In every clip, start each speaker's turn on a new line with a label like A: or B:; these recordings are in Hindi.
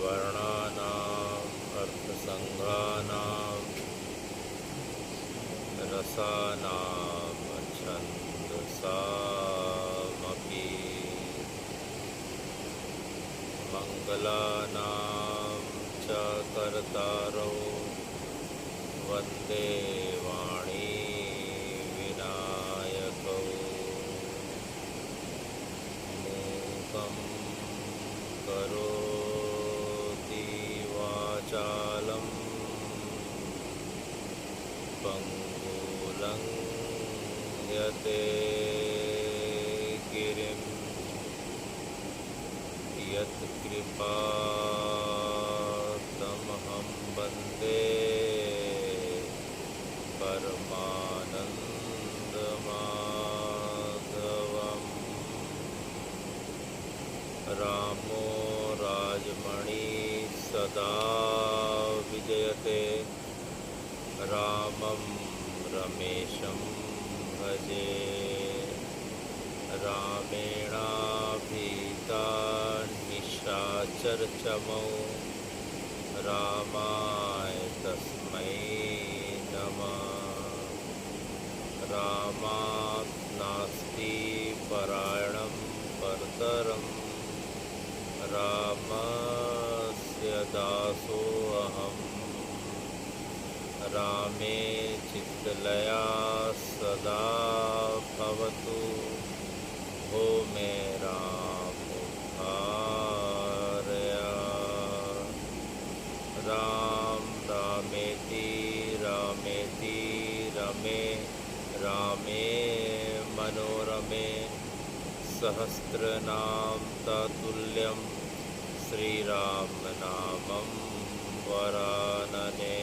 A: वर्णानाम् अर्थसङ्घानां रसानां छन्दसामपि मङ्गलानां च कर्तारौ वन्दे वाणी विनायकौ मूकं करोति वाचालं पङ्गुलङ्घ्यते गिरिं यत्कृपातमहं वन्दे परमानन्दमाधवम् रामो राजमणि सदा विजयते रामं रमेशं भजे रामेणाभीता निशाचरचमौ रामाय तस्मै नमः रामात् नास्ति परायणं परतरं रामस्य दासोऽहम् रामे चित्तलया सदा भवतु भो मे रामोद्धारय राम रामेति रामेति रमे रामे मनोरमे सहस्रनाम ततुल्यं श्रीरामनामं वरानने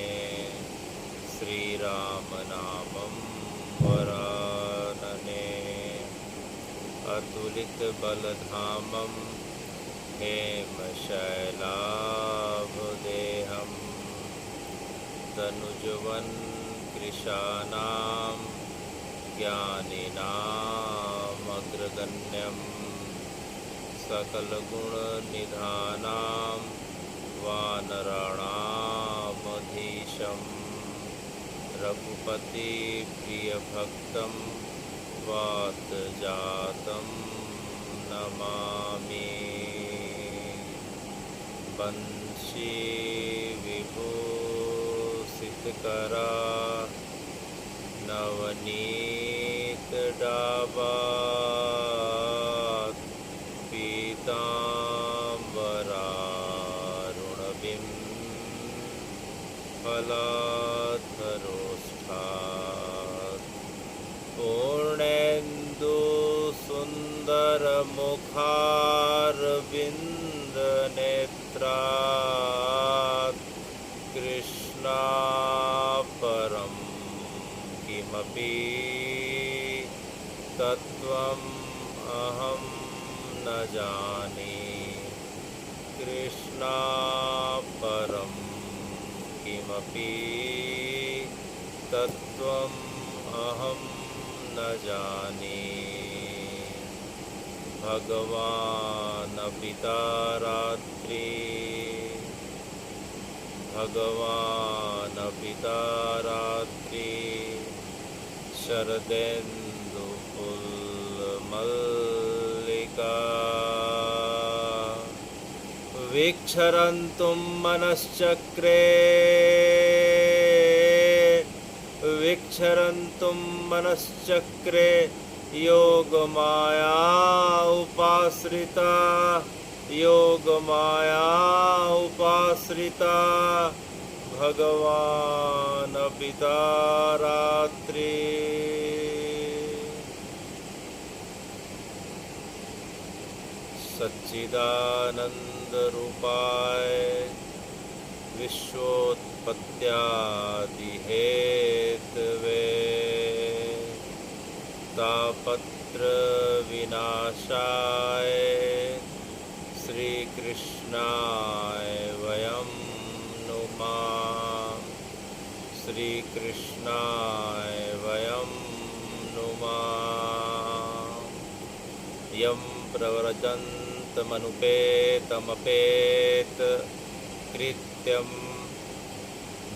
A: श्रीरामनामं वरानने अतुलितबलधामं हेमशैलाभदेहं तनुजवन् कृशानां ज्ञानिनामग्रगण्यं सकलगुणनिधानां वानराणामधीशं रघुपतिप्रियभक्तं वातजातं नमामि वंशी विभूषितकरा नवनीतडाबात् पीताम्बरारुणबिं फलाधरोष्ठात् पूर्णेन्दुसुन्दरमुखारविन्दनेत्रात् कृष्णापरं किमपि तत्त्वम् अहं न जाने कृष्णापरं किमपि तत्त्वम् अहं न जाने भगवान् पिता रात्रि शरदेन्दुपुल्मल्लिका विक्षरन्तुं मनश्चक्रे योगमाया उपाश्रिता भगवान् पिता रात्रि सच्चिदानन्दरूपाय विश्वोत्पत्त्यादिहेतवे तापत्रविनाशाय श्रीकृष्णाय वयं नुमः श्रीकृष्णाय वयं नुमः यं प्रव्रजन्तमनुपेतमपेत कृत्यं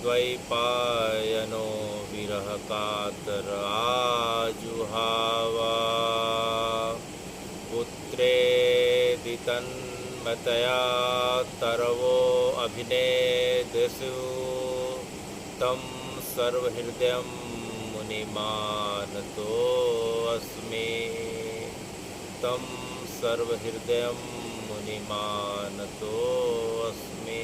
A: द्वैपायनो विरह कातर आजुहावा पुत्रेदि तन्मतया तरवो अभिनेदसु तं सर्वहृदयं मुनिमानतो अस्मि तं सर्वहृदयं मुनिमानतो अस्मि।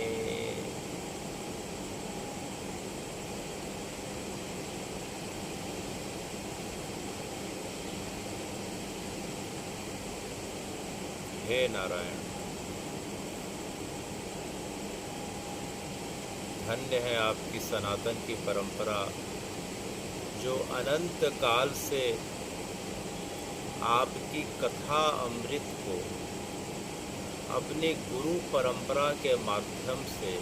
A: हे नारायण, धन्य है आपकी सनातन की परंपरा जो अनंत काल से आपकी कथा अमृत को अपने गुरु परंपरा के माध्यम से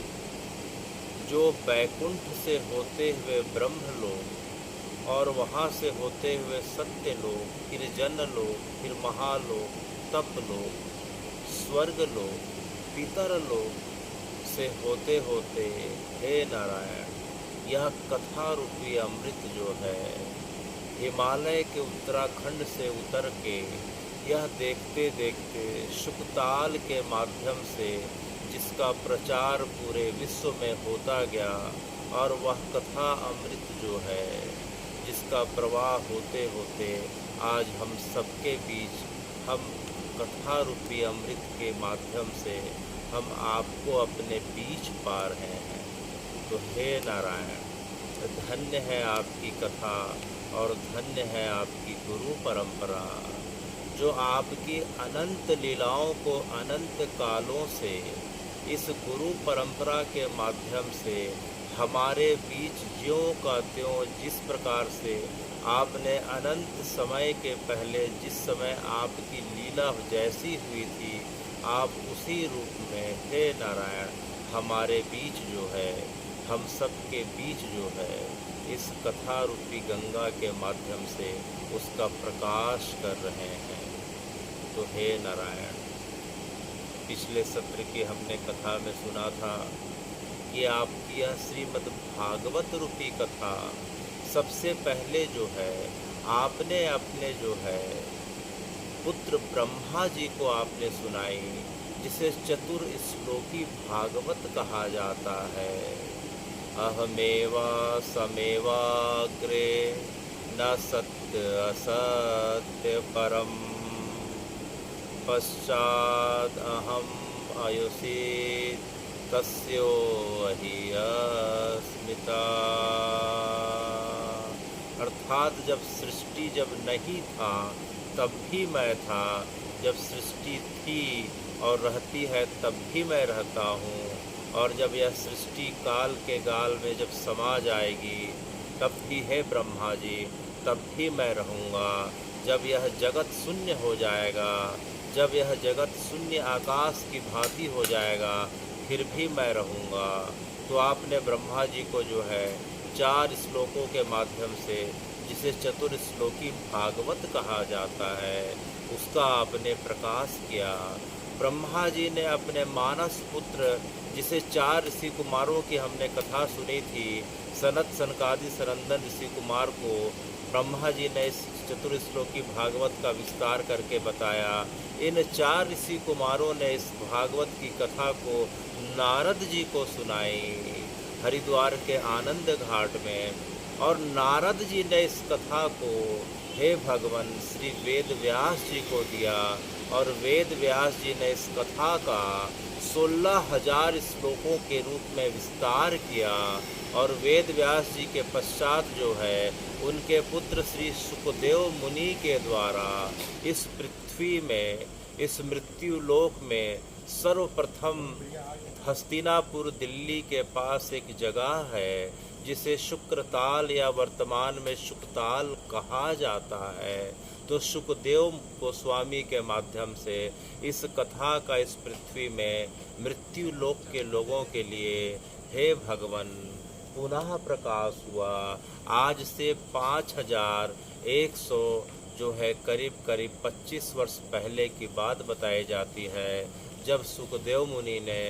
A: जो बैकुंठ से होते हुए ब्रह्मलोक और वहाँ से होते हुए सत्यलोक, फिर जनलोक, फिर महालोक, तपलोक, स्वर्गलोक, पितरलोक से होते होते हे नारायण, यह कथा रूपी अमृत जो है हिमालय के उत्तराखंड से उतर के यह देखते देखते शुकताल के माध्यम से जिसका प्रचार पूरे विश्व में होता गया और वह कथा अमृत जो है जिसका प्रवाह होते होते आज हम सबके बीच हम कथा रूपी अमृत के माध्यम से हम आपको अपने बीच पा रहे हैं। तो हे नारायण, धन्य है आपकी कथा और धन्य है आपकी गुरु परंपरा जो आपकी अनंत लीलाओं को अनंत कालों से इस गुरु परंपरा के माध्यम से हमारे बीच ज्यों का त्यों जिस प्रकार से आपने अनंत समय के पहले जिस समय आपकी लीला जैसी हुई थी आप उसी रूप में हे नारायण हमारे बीच जो है हम सब के बीच जो है इस कथा रूपी गंगा के माध्यम से उसका प्रकाश कर रहे हैं। तो हे नारायण, पिछले सत्र की हमने कथा में सुना था कि आपकी यह श्रीमद् भागवत रूपी कथा सबसे पहले जो है आपने अपने जो है पुत्र ब्रह्मा जी को आपने सुनाई, जिसे चतुर्श्लोकी भागवत कहा जाता है। अहमेवा समेवाग्रे न सत्य असत्य परम पश्चाद अहम आयुषी तस्यो हि अस्मिता। अर्थात जब सृष्टि जब नहीं था तब भी मैं था, जब सृष्टि थी और रहती है तब भी मैं रहता हूँ, और जब यह सृष्टि काल के गाल में जब समा जाएगी तब भी है ब्रह्मा जी तब भी मैं रहूँगा। जब यह जगत शून्य हो जाएगा, जब यह जगत शून्य आकाश की भांति हो जाएगा फिर भी मैं रहूँगा। तो आपने ब्रह्मा जी को जो है 4 श्लोकों के माध्यम से जिसे चतुर्श्लोकी भागवत कहा जाता है उसका आपने प्रकाश किया। ब्रह्मा जी ने अपने मानस पुत्र जिसे 4 ऋषि कुमारों की हमने कथा सुनी थी, सनत सनकादि सनंदन ऋषि कुमार को ब्रह्मा जी ने इस चतुर्श्लोकी भागवत का विस्तार करके बताया। इन 4 ऋषि कुमारों ने इस भागवत की कथा को नारद जी को सुनाई हरिद्वार के आनंद घाट में, और नारद जी ने इस कथा को हे भगवान श्री वेद व्यास जी को दिया, और वेद व्यास जी ने इस कथा का 16,000 श्लोकों के रूप में विस्तार किया। और वेद व्यास जी के पश्चात जो है उनके पुत्र श्री सुखदेव मुनि के द्वारा इस पृथ्वी में इस मृत्यु लोक में सर्वप्रथम हस्तिनापुर दिल्ली के पास एक जगह है जिसे शुक्रताल या वर्तमान में शुकताल कहा जाता है। तो सुखदेव गोस्वामी के माध्यम से इस कथा का इस पृथ्वी में मृत्यु लोक के लोगों के लिए हे भगवान पुनः प्रकाश हुआ। आज से 5100 जो है करीब 25 वर्ष पहले की बात बताई जाती है, जब सुखदेव मुनि ने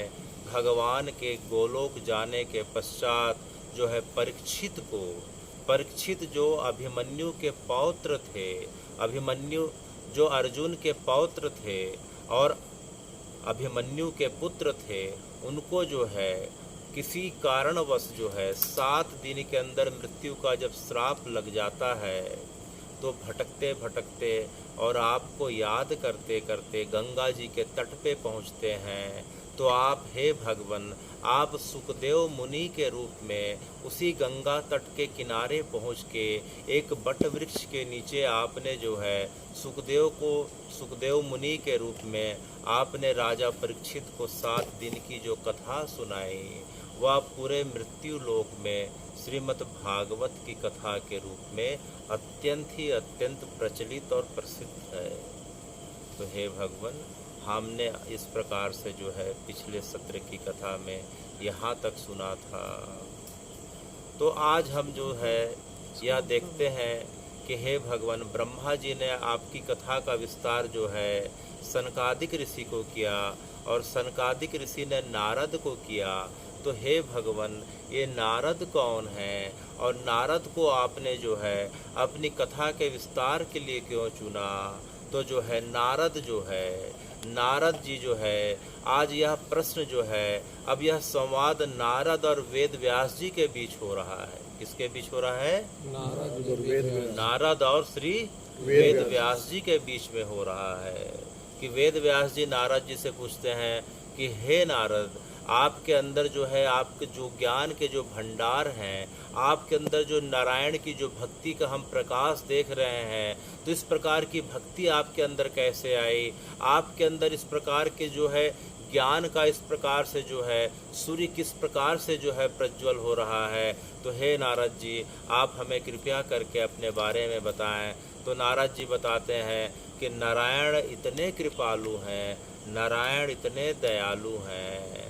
A: भगवान के गोलोक जाने के पश्चात जो है परीक्षित जो अभिमन्यु के पौत्र थे, अभिमन्यु जो अर्जुन के पौत्र थे और अभिमन्यु के पुत्र थे, उनको जो है किसी कारणवश जो है 7 दिन के अंदर मृत्यु का जब श्राप लग जाता है, तो भटकते भटकते और आपको याद करते करते गंगा जी के तट पे पहुँचते हैं। तो आप हे भगवान, आप सुखदेव मुनि के रूप में उसी गंगा तट के किनारे पहुँच के एक बट वृक्ष के नीचे आपने जो है सुखदेव मुनि के रूप में आपने राजा परीक्षित को 7 दिन की जो कथा सुनाई, वह पूरे मृत्यु लोक में श्रीमद् भागवत की कथा के रूप में अत्यंत प्रचलित और प्रसिद्ध है। तो हे भगवान, हमने इस प्रकार से जो है पिछले सत्र की कथा में यहाँ तक सुना था। तो आज हम जो है यह देखते हैं कि हे भगवान, ब्रह्मा जी ने आपकी कथा का विस्तार जो है सनकादिक ऋषि को किया और सनकादिक ऋषि ने नारद को किया। तो हे भगवान, ये नारद कौन है और नारद को आपने जो है अपनी कथा के विस्तार के लिए क्यों चुना? तो जो है नारद जी जो है, आज यह प्रश्न जो है, अब यह संवाद नारद और वेद व्यास जी के बीच हो रहा है। किसके बीच हो रहा है? नारद और श्री वेद व्यास जी के बीच में हो रहा है। कि वेद व्यास जी नारद जी से पूछते हैं कि हे नारद, आपके अंदर जो है, आपके जो ज्ञान के जो भंडार हैं, आपके अंदर जो नारायण की जो भक्ति का हम प्रकाश देख रहे हैं, तो इस प्रकार की भक्ति आपके अंदर कैसे आई? आपके अंदर इस प्रकार के जो है ज्ञान का इस प्रकार से जो है सूर्य किस प्रकार से जो है प्रज्वल हो रहा है? तो हे नारद जी, आप हमें कृपया करके अपने बारे में बताएं। तो नारद जी बताते हैं कि नारायण इतने कृपालु हैं, नारायण इतने दयालु हैं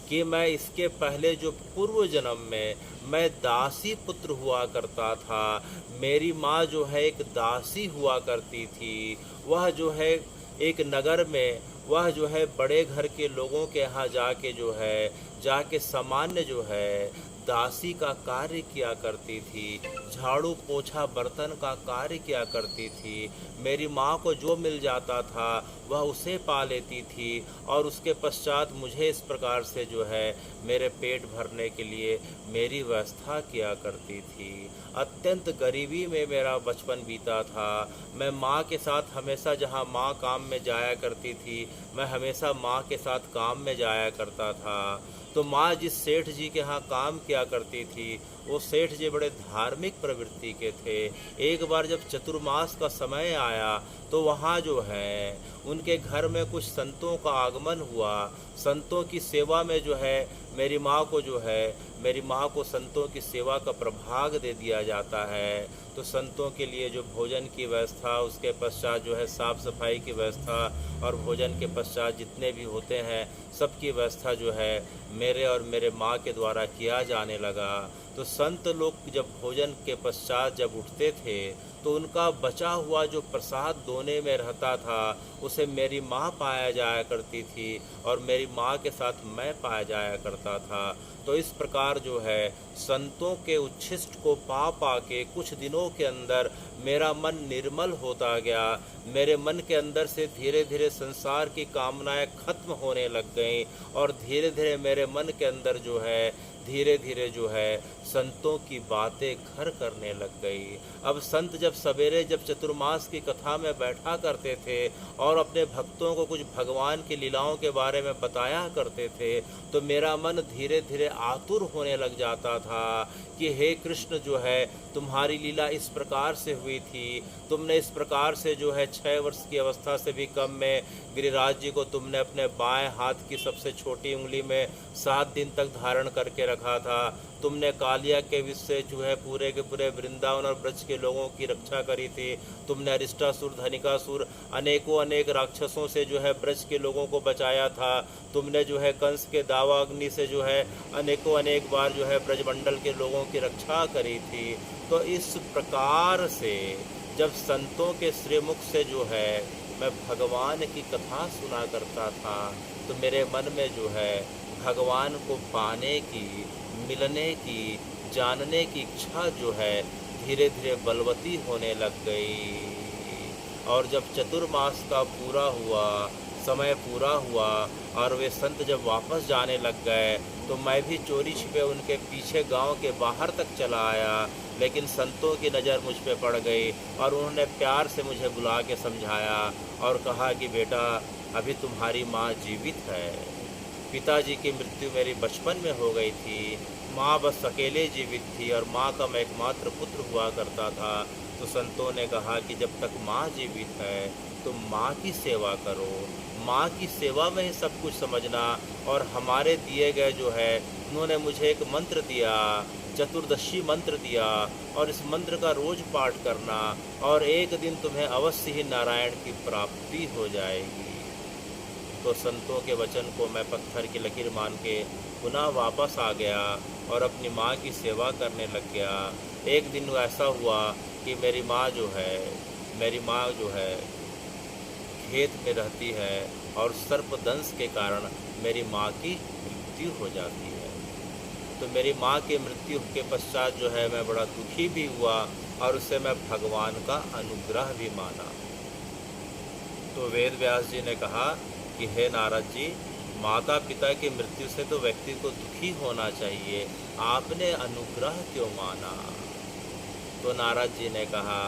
A: कि मैं इसके पहले जो पूर्व जन्म में मैं दासी पुत्र हुआ करता था, मेरी माँ जो है एक दासी हुआ करती थी। वह जो है एक नगर में, वह जो है बड़े घर के लोगों के यहाँ जाके सामान्य जो है दासी का कार्य किया करती थी, झाड़ू पोछा बर्तन का कार्य किया करती थी। मेरी माँ को जो मिल जाता था वह उसे पा लेती थी और उसके पश्चात मुझे इस प्रकार से जो है मेरे पेट भरने के लिए मेरी व्यवस्था किया करती थी। अत्यंत गरीबी में मेरा बचपन बीता था। मैं माँ के साथ हमेशा, जहाँ माँ काम में जाया करती थी, मैं हमेशा माँ के साथ काम में जाया करता था। तो माँ जिस सेठ जी के यहाँ काम किया करती थी, वो सेठ जी बड़े धार्मिक प्रवृत्ति के थे। एक बार जब चतुर्मास का समय आया तो वहाँ जो है उनके घर में कुछ संतों का आगमन हुआ। संतों की सेवा में जो है मेरी माँ को संतों की सेवा का प्रभाग दे दिया जाता है। तो संतों के लिए जो भोजन की व्यवस्था, उसके पश्चात जो है साफ़ सफाई की व्यवस्था और भोजन के पश्चात जितने भी होते हैं सबकी व्यवस्था जो है मेरे और मेरे माँ के द्वारा किया जाने लगा। तो संत लोग जब भोजन के पश्चात जब उठते थे तो उनका बचा हुआ जो प्रसाद दोने में रहता था उसे मेरी माँ पाया जाया करती थी और मेरी माँ के साथ मैं पाया जाया करता था। तो इस प्रकार जो है संतों के उच्छिष्ट को पा के कुछ दिनों के अंदर मेरा मन निर्मल होता गया। मेरे मन के अंदर से धीरे धीरे संसार की कामनाएं खत्म होने लग गईं और धीरे धीरे मेरे मन के अंदर जो है धीरे धीरे जो है संतों की बातें घर करने लग गई। अब संत जब सवेरे जब चतुर्मास की कथा में बैठा करते थे और अपने भक्तों को कुछ भगवान की लीलाओं के बारे में बताया करते थे तो मेरा मन धीरे धीरे आतुर होने लग जाता था कि हे कृष्ण, जो है तुम्हारी लीला इस प्रकार से हुई थी। तुमने इस प्रकार से जो है 6 वर्ष की अवस्था से भी कम में गिरिराज जी को तुमने अपने बाएं हाथ की सबसे छोटी उंगली में 7 दिन तक धारण करके रखा था। तुमने कालिया के विष से जो है पूरे के पूरे वृंदावन और ब्रज के लोगों की रक्षा करी थी। तुमने अरिष्टासुर, धनिकासुर, अनेक राक्षसों से जो है ब्रज के लोगों को बचाया था। तुमने जो है कंस के दावा अग्नि से जो है अनेक बार जो है ब्रजमंडल के लोगों की रक्षा करी थी। तो इस प्रकार से जब संतों के श्रीमुख से जो है मैं भगवान की कथा सुना करता था, तो मेरे मन में जो है भगवान को पाने की, मिलने की, जानने की इच्छा जो है धीरे धीरे बलवती होने लग गई। और जब चतुर्मास का पूरा हुआ, समय पूरा हुआ और वे संत जब वापस जाने लग गए, तो मैं भी चोरी छिपे उनके पीछे गांव के बाहर तक चला आया। लेकिन संतों की नज़र मुझ पे पड़ गई और उन्होंने प्यार से मुझे बुला के समझाया और कहा कि बेटा, अभी तुम्हारी माँ जीवित है। पिताजी की मृत्यु मेरी बचपन में हो गई थी, माँ बस अकेले जीवित थी और माँ का मैं एकमात्र पुत्र हुआ करता था। तो संतों ने कहा कि जब तक माँ जीवित है तो माँ की सेवा करो, माँ की सेवा में ही सब कुछ समझना। और हमारे दिए गए जो है, उन्होंने मुझे एक मंत्र दिया, चतुर्दशी मंत्र दिया, और इस मंत्र का रोज पाठ करना और एक दिन तुम्हें अवश्य ही नारायण की प्राप्ति हो जाएगी। तो संतों के वचन को मैं पत्थर की लकीर मान के पुनः वापस आ गया और अपनी माँ की सेवा करने लग गया। एक दिन ऐसा हुआ कि मेरी माँ जो है खेत में रहती है और सर्पदंश के कारण मेरी माँ की मृत्यु हो जाती है। तो मेरी माँ की मृत्यु के पश्चात जो है मैं बड़ा दुखी भी हुआ और उससे मैं भगवान का अनुग्रह भी माना। तो वेद व्यास जी ने कहा कि हे नारद जी, माता पिता की मृत्यु से तो व्यक्ति को दुखी होना चाहिए, आपने अनुग्रह क्यों माना? तो नारद जी ने कहा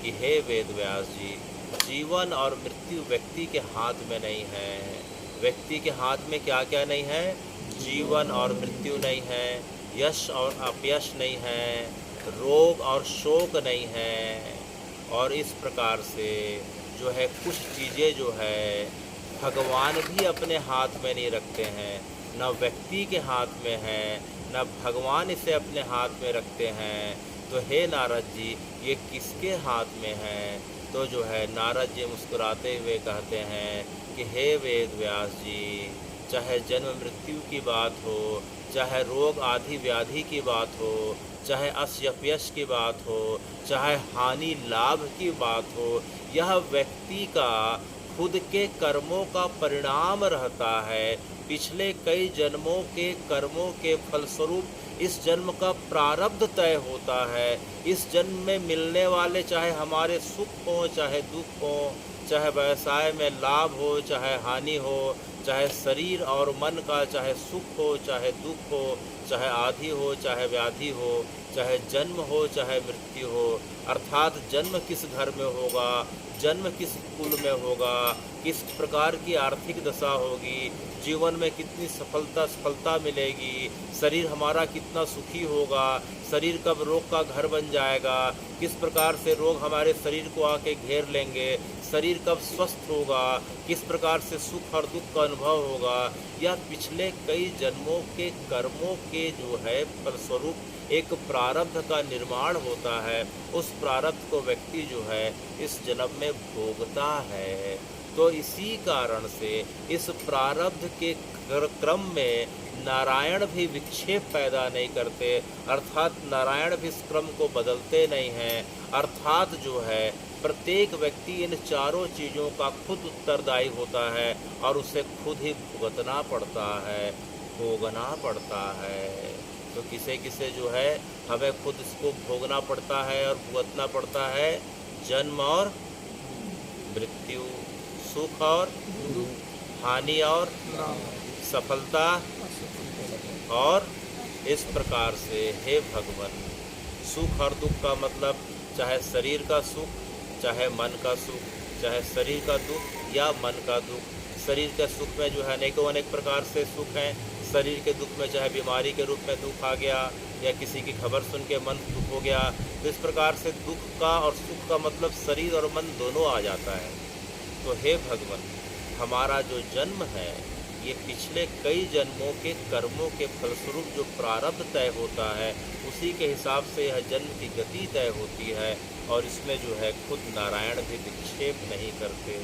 A: कि हे वेद व्यास जी, जीवन और मृत्यु व्यक्ति के हाथ में नहीं है। व्यक्ति के हाथ में क्या क्या नहीं है? जीवन और मृत्यु नहीं है, यश और अपयश नहीं है, रोग और शोक नहीं है। और इस प्रकार से जो है कुछ चीज़ें जो है भगवान भी अपने हाथ में नहीं रखते हैं, न व्यक्ति के हाथ में है, न भगवान इसे अपने हाथ में रखते हैं। तो हे नारद जी, ये किसके हाथ में है? तो जो है नारद जी मुस्कुराते हुए कहते हैं कि हे वेद व्यास जी, चाहे जन्म मृत्यु की बात हो, चाहे रोग आदि व्याधि की बात हो, चाहे असयपयश की बात हो, चाहे हानि लाभ की बात हो, यह व्यक्ति का खुद के कर्मों का परिणाम रहता है। पिछले कई जन्मों के कर्मों के फलस्वरूप इस जन्म का प्रारब्ध तय होता है। इस जन्म में मिलने वाले चाहे हमारे सुख हो, चाहे दुख हो, चाहे व्यवसाय में लाभ हो, चाहे हानि हो, चाहे शरीर और मन का चाहे सुख हो, चाहे दुख हो, चाहे आदि हो, चाहे व्याधि हो, चाहे जन्म हो, चाहे मृत्यु हो, अर्थात जन्म किस घर में होगा, जन्म किस कुल में होगा, किस प्रकार की आर्थिक दशा होगी, जीवन में कितनी सफलता मिलेगी, शरीर हमारा कितना सुखी होगा, शरीर कब रोग का घर बन जाएगा, किस प्रकार से रोग हमारे शरीर को आके घेर लेंगे, शरीर कब स्वस्थ होगा, किस प्रकार से सुख और दुख का अनुभव होगा, यह पिछले कई जन्मों के कर्मों के जो है फलस्वरूप एक प्रारब्ध का निर्माण होता है। उस प्रारब्ध को व्यक्ति जो है इस जन्म में भोगता है। तो इसी कारण से इस प्रारब्ध के क्रम में नारायण भी विक्षेप पैदा नहीं करते, अर्थात नारायण भी इस क्रम को बदलते नहीं हैं। अर्थात जो है प्रत्येक व्यक्ति इन चारों चीज़ों का खुद उत्तरदायी होता है और उसे खुद ही भुगतना पड़ता है, भोगना पड़ता है। तो किसे किसे जो है हमें खुद इसको भोगना पड़ता है और भुगतना पड़ता है, जन्म और मृत्यु, सुख और हानि और सफलता। और इस प्रकार से हे भगवान, सुख और दुख का मतलब चाहे शरीर का सुख, चाहे मन का सुख, चाहे शरीर का दुख या मन का दुख। शरीर के सुख में जो है अनेक प्रकार से सुख हैं। शरीर के दुख में चाहे बीमारी के रूप में दुख आ गया या किसी की खबर सुन के मन दुख हो गया, तो इस प्रकार से दुख का और सुख का मतलब शरीर और मन दोनों आ जाता है। तो हे भगवान, हमारा जो जन्म है ये पिछले कई जन्मों के कर्मों के फलस्वरूप जो प्रारब्ध तय होता है उसी के हिसाब से यह जन्म की गति तय होती है और इसमें जो है खुद नारायण भी विक्षेप नहीं करते।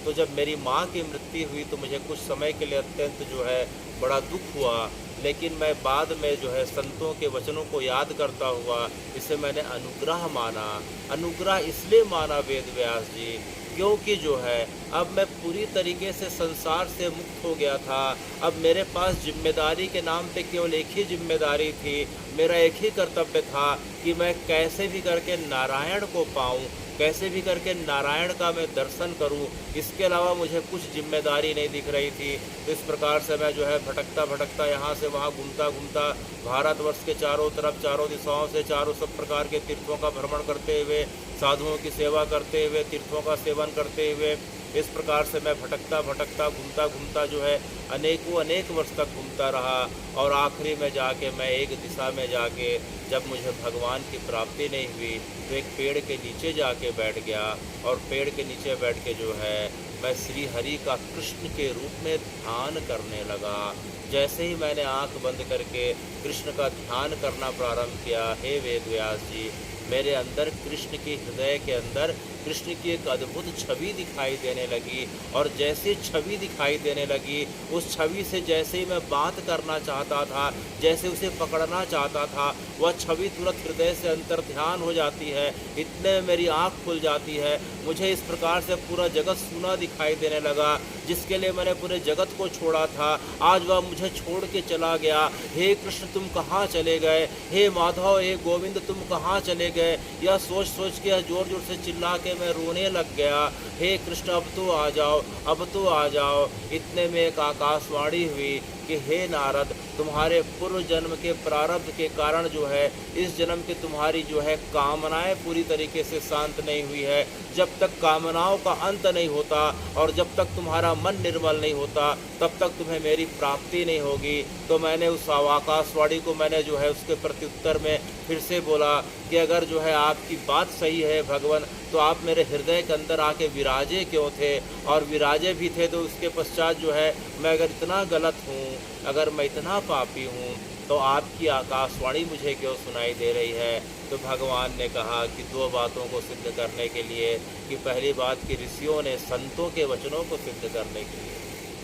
A: तो जब मेरी माँ की मृत्यु हुई तो मुझे कुछ समय के लिए अत्यंत जो है बड़ा दुख हुआ, लेकिन मैं बाद में जो है संतों के वचनों को याद करता हुआ इसे मैंने अनुग्रह माना। अनुग्रह इसलिए माना वेद व्यास जी, क्योंकि जो है अब मैं पूरी तरीके से संसार से मुक्त हो गया था। अब मेरे पास जिम्मेदारी के नाम पे केवल एक ही जिम्मेदारी थी, मेरा एक ही कर्तव्य था कि मैं कैसे भी करके नारायण को पाऊं, कैसे भी करके नारायण का मैं दर्शन करूं। इसके अलावा मुझे कुछ जिम्मेदारी नहीं दिख रही थी। तो इस प्रकार से मैं जो है भटकता भटकता यहाँ से वहाँ घूमता घूमता भारतवर्ष के चारों तरफ, चारों दिशाओं से, चारों सब प्रकार के तीर्थों का भ्रमण करते हुए, साधुओं की सेवा करते हुए, तीर्थों का सेवन करते हुए, इस प्रकार से मैं भटकता भटकता घूमता घूमता जो है अनेक वर्ष तक घूमता रहा। और आखिरी में जाके मैं एक दिशा में जाके जब मुझे भगवान की प्राप्ति नहीं हुई तो एक पेड़ के नीचे जाके बैठ गया। और पेड़ के नीचे बैठ के जो है मैं श्री हरि का कृष्ण के रूप में ध्यान करने लगा। जैसे ही मैंने आंख बंद करके कृष्ण का ध्यान करना प्रारंभ किया, हे वेद व्यास जी, मेरे अंदर कृष्ण के हृदय के अंदर कृष्ण की एक अद्भुत छवि दिखाई देने लगी। और जैसे छवि दिखाई देने लगी, उस छवि से जैसे ही मैं बात करना चाहता था, जैसे उसे पकड़ना चाहता था, वह छवि तुरंत हृदय से अंतर ध्यान हो जाती है। इतने में मेरी आँख खुल जाती है। मुझे इस प्रकार से पूरा जगत सूना दिखाई देने लगा। जिसके लिए मैंने पूरे जगत को छोड़ा था, आज वह मुझे छोड़ के चला गया। हे कृष्ण तुम कहाँ चले गए, हे माधव, हे गोविंद तुम कहाँ चले गए। यह सोच सोच के जोर जोर से चिल्ला के मैं रोने लग गया। हे कृष्ण अब तो आ जाओ, अब तो आ जाओ। इतने में एक आकाशवाणी हुई कि हे नारद, तुम्हारे पूर्व जन्म के प्रारब्ध के कारण जो है इस जन्म की तुम्हारी जो है कामनाएं पूरी तरीके से शांत नहीं हुई है। जब तक कामनाओं का अंत नहीं होता और जब तक तुम्हारा मन निर्मल नहीं होता, तब तक तुम्हें मेरी प्राप्ति नहीं होगी। तो मैंने उस आकाशवाणी को मैंने जो है उसके प्रत्युत्तर में फिर से बोला कि अगर जो है आपकी बात सही है भगवान, तो आप मेरे हृदय के अंदर आके विराजे क्यों थे। और विराजे भी थे तो उसके पश्चात जो है मैं अगर इतना गलत हूँ, अगर मैं इतना पापी हूँ, तो आपकी आकाशवाणी मुझे क्यों सुनाई दे रही है। तो भगवान ने कहा कि दो बातों को सिद्ध करने के लिए, कि पहली बात कि ऋषियों ने संतों के वचनों को सिद्ध करने के लिए,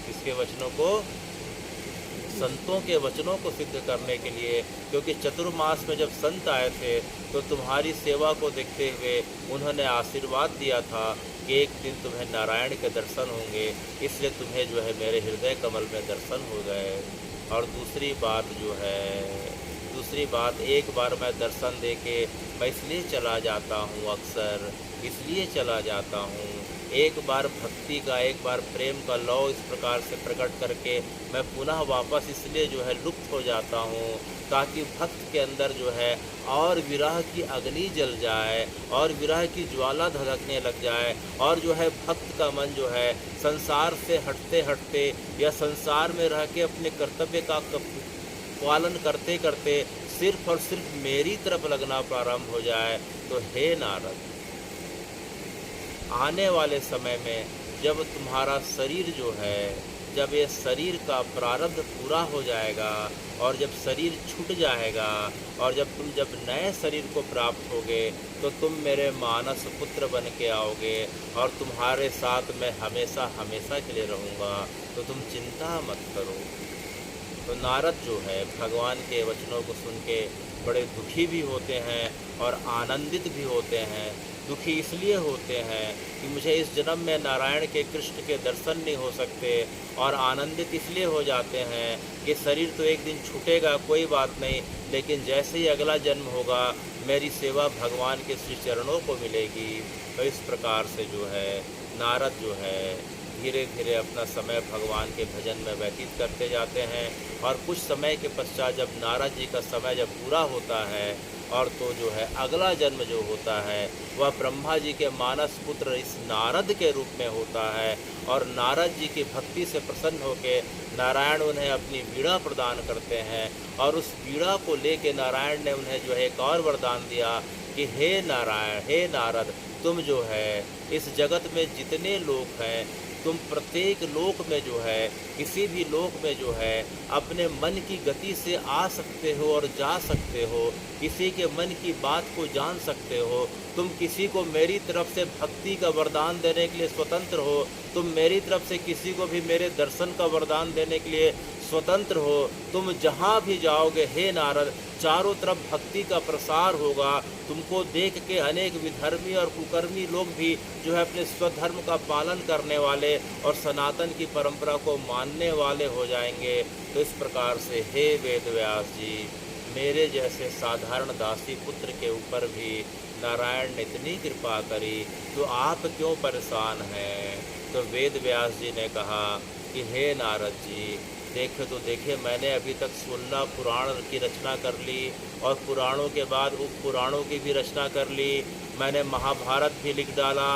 A: किसके वचनों को, संतों के वचनों को सिद्ध करने के लिए, क्योंकि चतुर्मास में जब संत आए थे तो तुम्हारी सेवा को देखते हुए उन्होंने आशीर्वाद दिया था कि एक दिन तुम्हें नारायण के दर्शन होंगे, इसलिए तुम्हें जो है मेरे हृदय कमल में दर्शन हो गए। और दूसरी बात एक बार मैं दर्शन दे के मैं इसलिए चला जाता हूँ, अक्सर इसलिए चला जाता हूँ। एक बार भक्ति का, एक बार प्रेम का लौ इस प्रकार से प्रकट करके मैं पुनः वापस इसलिए जो है लुप्त हो जाता हूँ, ताकि भक्त के अंदर जो है और विरह की अग्नि जल जाए और विरह की ज्वाला धधकने लग जाए। और जो है भक्त का मन जो है संसार से हटते हटते या संसार में रह के अपने कर्तव्य का पालन करते करते सिर्फ और सिर्फ मेरी तरफ लगना प्रारंभ हो जाए। तो हे नारद, आने वाले समय में जब तुम्हारा शरीर जो है, जब ये शरीर का प्रारब्ध पूरा हो जाएगा और जब शरीर छूट जाएगा और जब नए शरीर को प्राप्त होगे, तो तुम मेरे मानस पुत्र बन के आओगे और तुम्हारे साथ मैं हमेशा हमेशा के लिए रहूँगा। तो तुम चिंता मत करो। तो नारद जो है भगवान के वचनों को सुन के बड़े दुखी भी होते हैं और आनंदित भी होते हैं। दुखी इसलिए होते हैं कि मुझे इस जन्म में नारायण के कृष्ण के दर्शन नहीं हो सकते, और आनंदित इसलिए हो जाते हैं कि शरीर तो एक दिन छूटेगा, कोई बात नहीं, लेकिन जैसे ही अगला जन्म होगा मेरी सेवा भगवान के श्री चरणों को मिलेगी। तो इस प्रकार से जो है नारद जो है धीरे धीरे अपना समय भगवान के भजन में व्यतीत करते जाते हैं। और कुछ समय के पश्चात जब नारद जी का समय जब पूरा होता है, और तो जो है अगला जन्म जो होता है वह ब्रह्मा जी के मानस पुत्र इस नारद के रूप में होता है। और नारद जी की भक्ति से प्रसन्न होकर नारायण उन्हें अपनी वीणा प्रदान करते हैं, और उस वीणा को लेके नारायण ने उन्हें जो है एक और वरदान दिया कि हे नारायण, हे नारद, तुम जो है इस जगत में जितने लोग हैं तुम प्रत्येक लोक में जो है, किसी भी लोक में जो है, अपने मन की गति से आ सकते हो और जा सकते हो, किसी के मन की बात को जान सकते हो। तुम किसी को मेरी तरफ से भक्ति का वरदान देने के लिए स्वतंत्र हो, तुम मेरी तरफ से किसी को भी मेरे दर्शन का वरदान देने के लिए स्वतंत्र हो। तुम जहाँ भी जाओगे हे नारद, चारों तरफ भक्ति का प्रसार होगा। तुमको देख के अनेक विधर्मी और कुकर्मी लोग भी जो है अपने स्वधर्म का पालन करने वाले और सनातन की परंपरा को मानने वाले हो जाएंगे। तो इस प्रकार से हे वेद व्यास जी, मेरे जैसे साधारण दासी पुत्र के ऊपर भी नारायण ने इतनी कृपा करी, तो आप क्यों परेशान हैं? तो वेद व्यास जी ने कहा कि हे नारद जी, देखे मैंने अभी तक 16 पुराण की रचना कर ली और पुराणों के बाद उप पुराणों की भी रचना कर ली। मैंने महाभारत भी लिख डाला,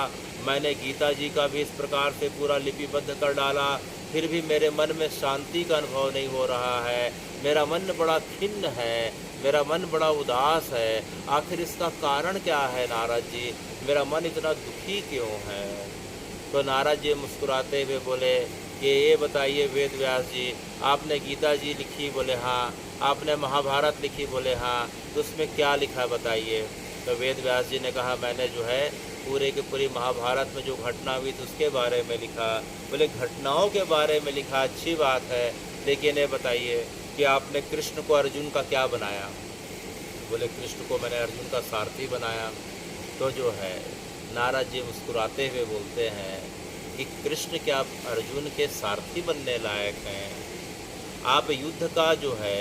A: मैंने गीता जी का भी इस प्रकार से पूरा लिपिबद्ध कर डाला, फिर भी मेरे मन में शांति का अनुभव नहीं हो रहा है। मेरा मन बड़ा खिन्न है, मेरा मन बड़ा उदास है। आखिर इसका कारण क्या है नारद जी? मेरा मन इतना दुखी क्यों है? तो नारद जी मुस्कुराते हुए बोले कि ये बताइए वेद व्यास जी, आपने गीता जी लिखी? बोले हाँ। आपने महाभारत लिखी? बोले हाँ। तो उसमें क्या लिखा बताइए? तो वेद व्यास जी ने कहा मैंने जो है पूरे के पूरी महाभारत में जो घटना हुई थी उसके बारे में लिखा। बोले घटनाओं के बारे में लिखा, अच्छी बात है, लेकिन ये बताइए कि आपने कृष्ण को अर्जुन का क्या बनाया? बोले कृष्ण को मैंने अर्जुन का सारथी बनाया। तो जो है नारद जी मुस्कुराते हुए बोलते हैं कि कृष्ण क्या अर्जुन के सारथी बनने लायक हैं? आप युद्ध का जो है,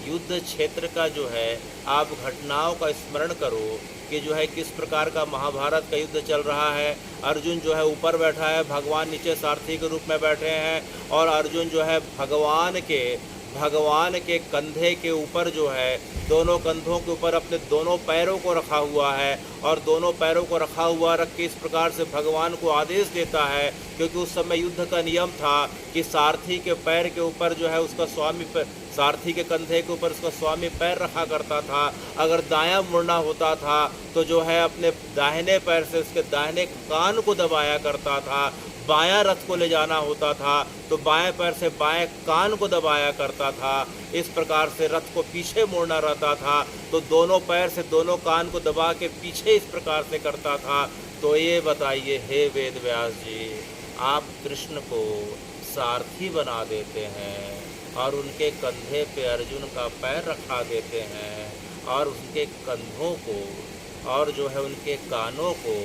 A: युद्ध क्षेत्र का जो है, आप घटनाओं का स्मरण करो कि जो है किस प्रकार का महाभारत का युद्ध चल रहा है। अर्जुन जो है ऊपर बैठा है, भगवान नीचे सारथी के रूप में बैठे हैं, और अर्जुन जो है भगवान के कंधे के ऊपर जो है, दोनों कंधों के ऊपर अपने दोनों पैरों को रखा हुआ है, और दोनों पैरों को रखा हुआ रख के इस प्रकार से भगवान को आदेश देता है, क्योंकि उस समय युद्ध का नियम था कि सारथी के पैर के ऊपर जो है उसका स्वामी, सारथी के कंधे के ऊपर उसका स्वामी पैर रखा करता था। अगर दायां मुड़ना होता था तो जो है अपने दाहिने पैर से उसके दाहिने कान को दबाया करता था। बायां रथ को ले जाना होता था तो बाएं पैर से बाएं कान को दबाया करता था। इस प्रकार से रथ को पीछे मोड़ना रहता था तो दोनों पैर से दोनों कान को दबा के पीछे इस प्रकार से करता था। तो ये बताइए हे वेद व्यास जी, आप कृष्ण को सारथी बना देते हैं और उनके कंधे पे अर्जुन का पैर रखा देते हैं, और उनके कंधों को और जो है उनके कानों को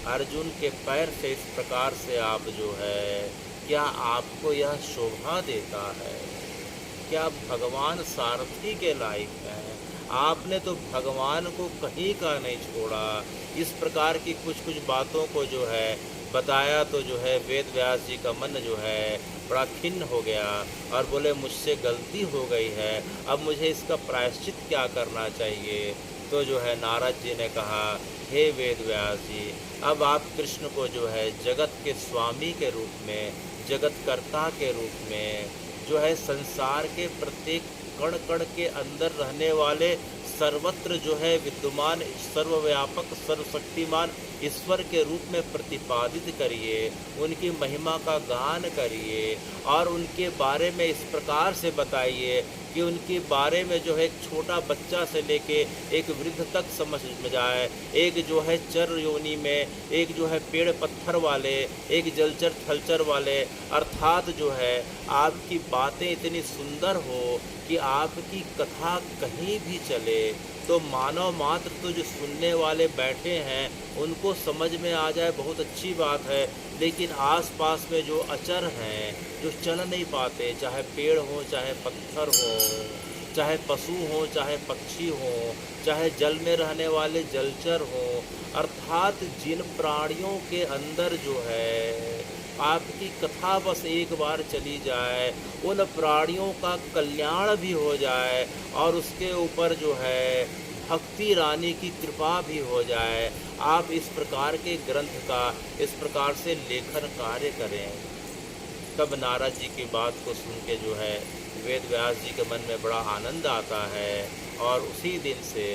A: अर्जुन के पैर से इस प्रकार से आप जो है, क्या आपको यह शोभा देता है? क्या भगवान सारथी के लायक हैं? आपने तो भगवान को कहीं का नहीं छोड़ा। इस प्रकार की कुछ बातों को जो है बताया तो जो है वेद व्यास जी का मन जो है बड़ा खिन्न हो गया और बोले मुझसे गलती हो गई है, अब मुझे इसका प्रायश्चित क्या करना चाहिए? तो जो है नारद जी ने कहा हे वेद व्यास जी, अब आप कृष्ण को जो है जगत के स्वामी के रूप में, जगतकर्ता के रूप में, जो है संसार के प्रत्येक कण कण के अंदर रहने वाले, सर्वत्र जो है विद्यमान, सर्वव्यापक, सर्वशक्तिमान ईश्वर के रूप में प्रतिपादित करिए, उनकी महिमा का गान करिए और उनके बारे में इस प्रकार से बताइए कि उनके बारे में जो है एक छोटा बच्चा से लेके एक वृद्ध तक समझ में जाए। एक जो है चर योनि में, एक जो है पेड़ पत्थर वाले, एक जलचर थलचर वाले, अर्थात जो है आपकी बातें इतनी सुंदर हो कि आपकी कथा कहीं भी चले तो मानव मात्र तो जो सुनने वाले बैठे हैं उनको समझ में आ जाए, बहुत अच्छी बात है। लेकिन आसपास में जो अचर हैं, जो चल नहीं पाते, चाहे पेड़ हो, चाहे पत्थर हो, चाहे पशु हो, चाहे पक्षी हो, चाहे जल में रहने वाले जलचर हो, अर्थात जिन प्राणियों के अंदर जो है आपकी कथा बस एक बार चली जाए, उन प्राणियों का कल्याण भी हो जाए और उसके ऊपर जो है भक्ति रानी की कृपा भी हो जाए। आप इस प्रकार के ग्रंथ का इस प्रकार से लेखन कार्य करें। तब नारद जी की बात को सुन के जो है वेद व्यास जी के मन में बड़ा आनंद आता है और उसी दिन से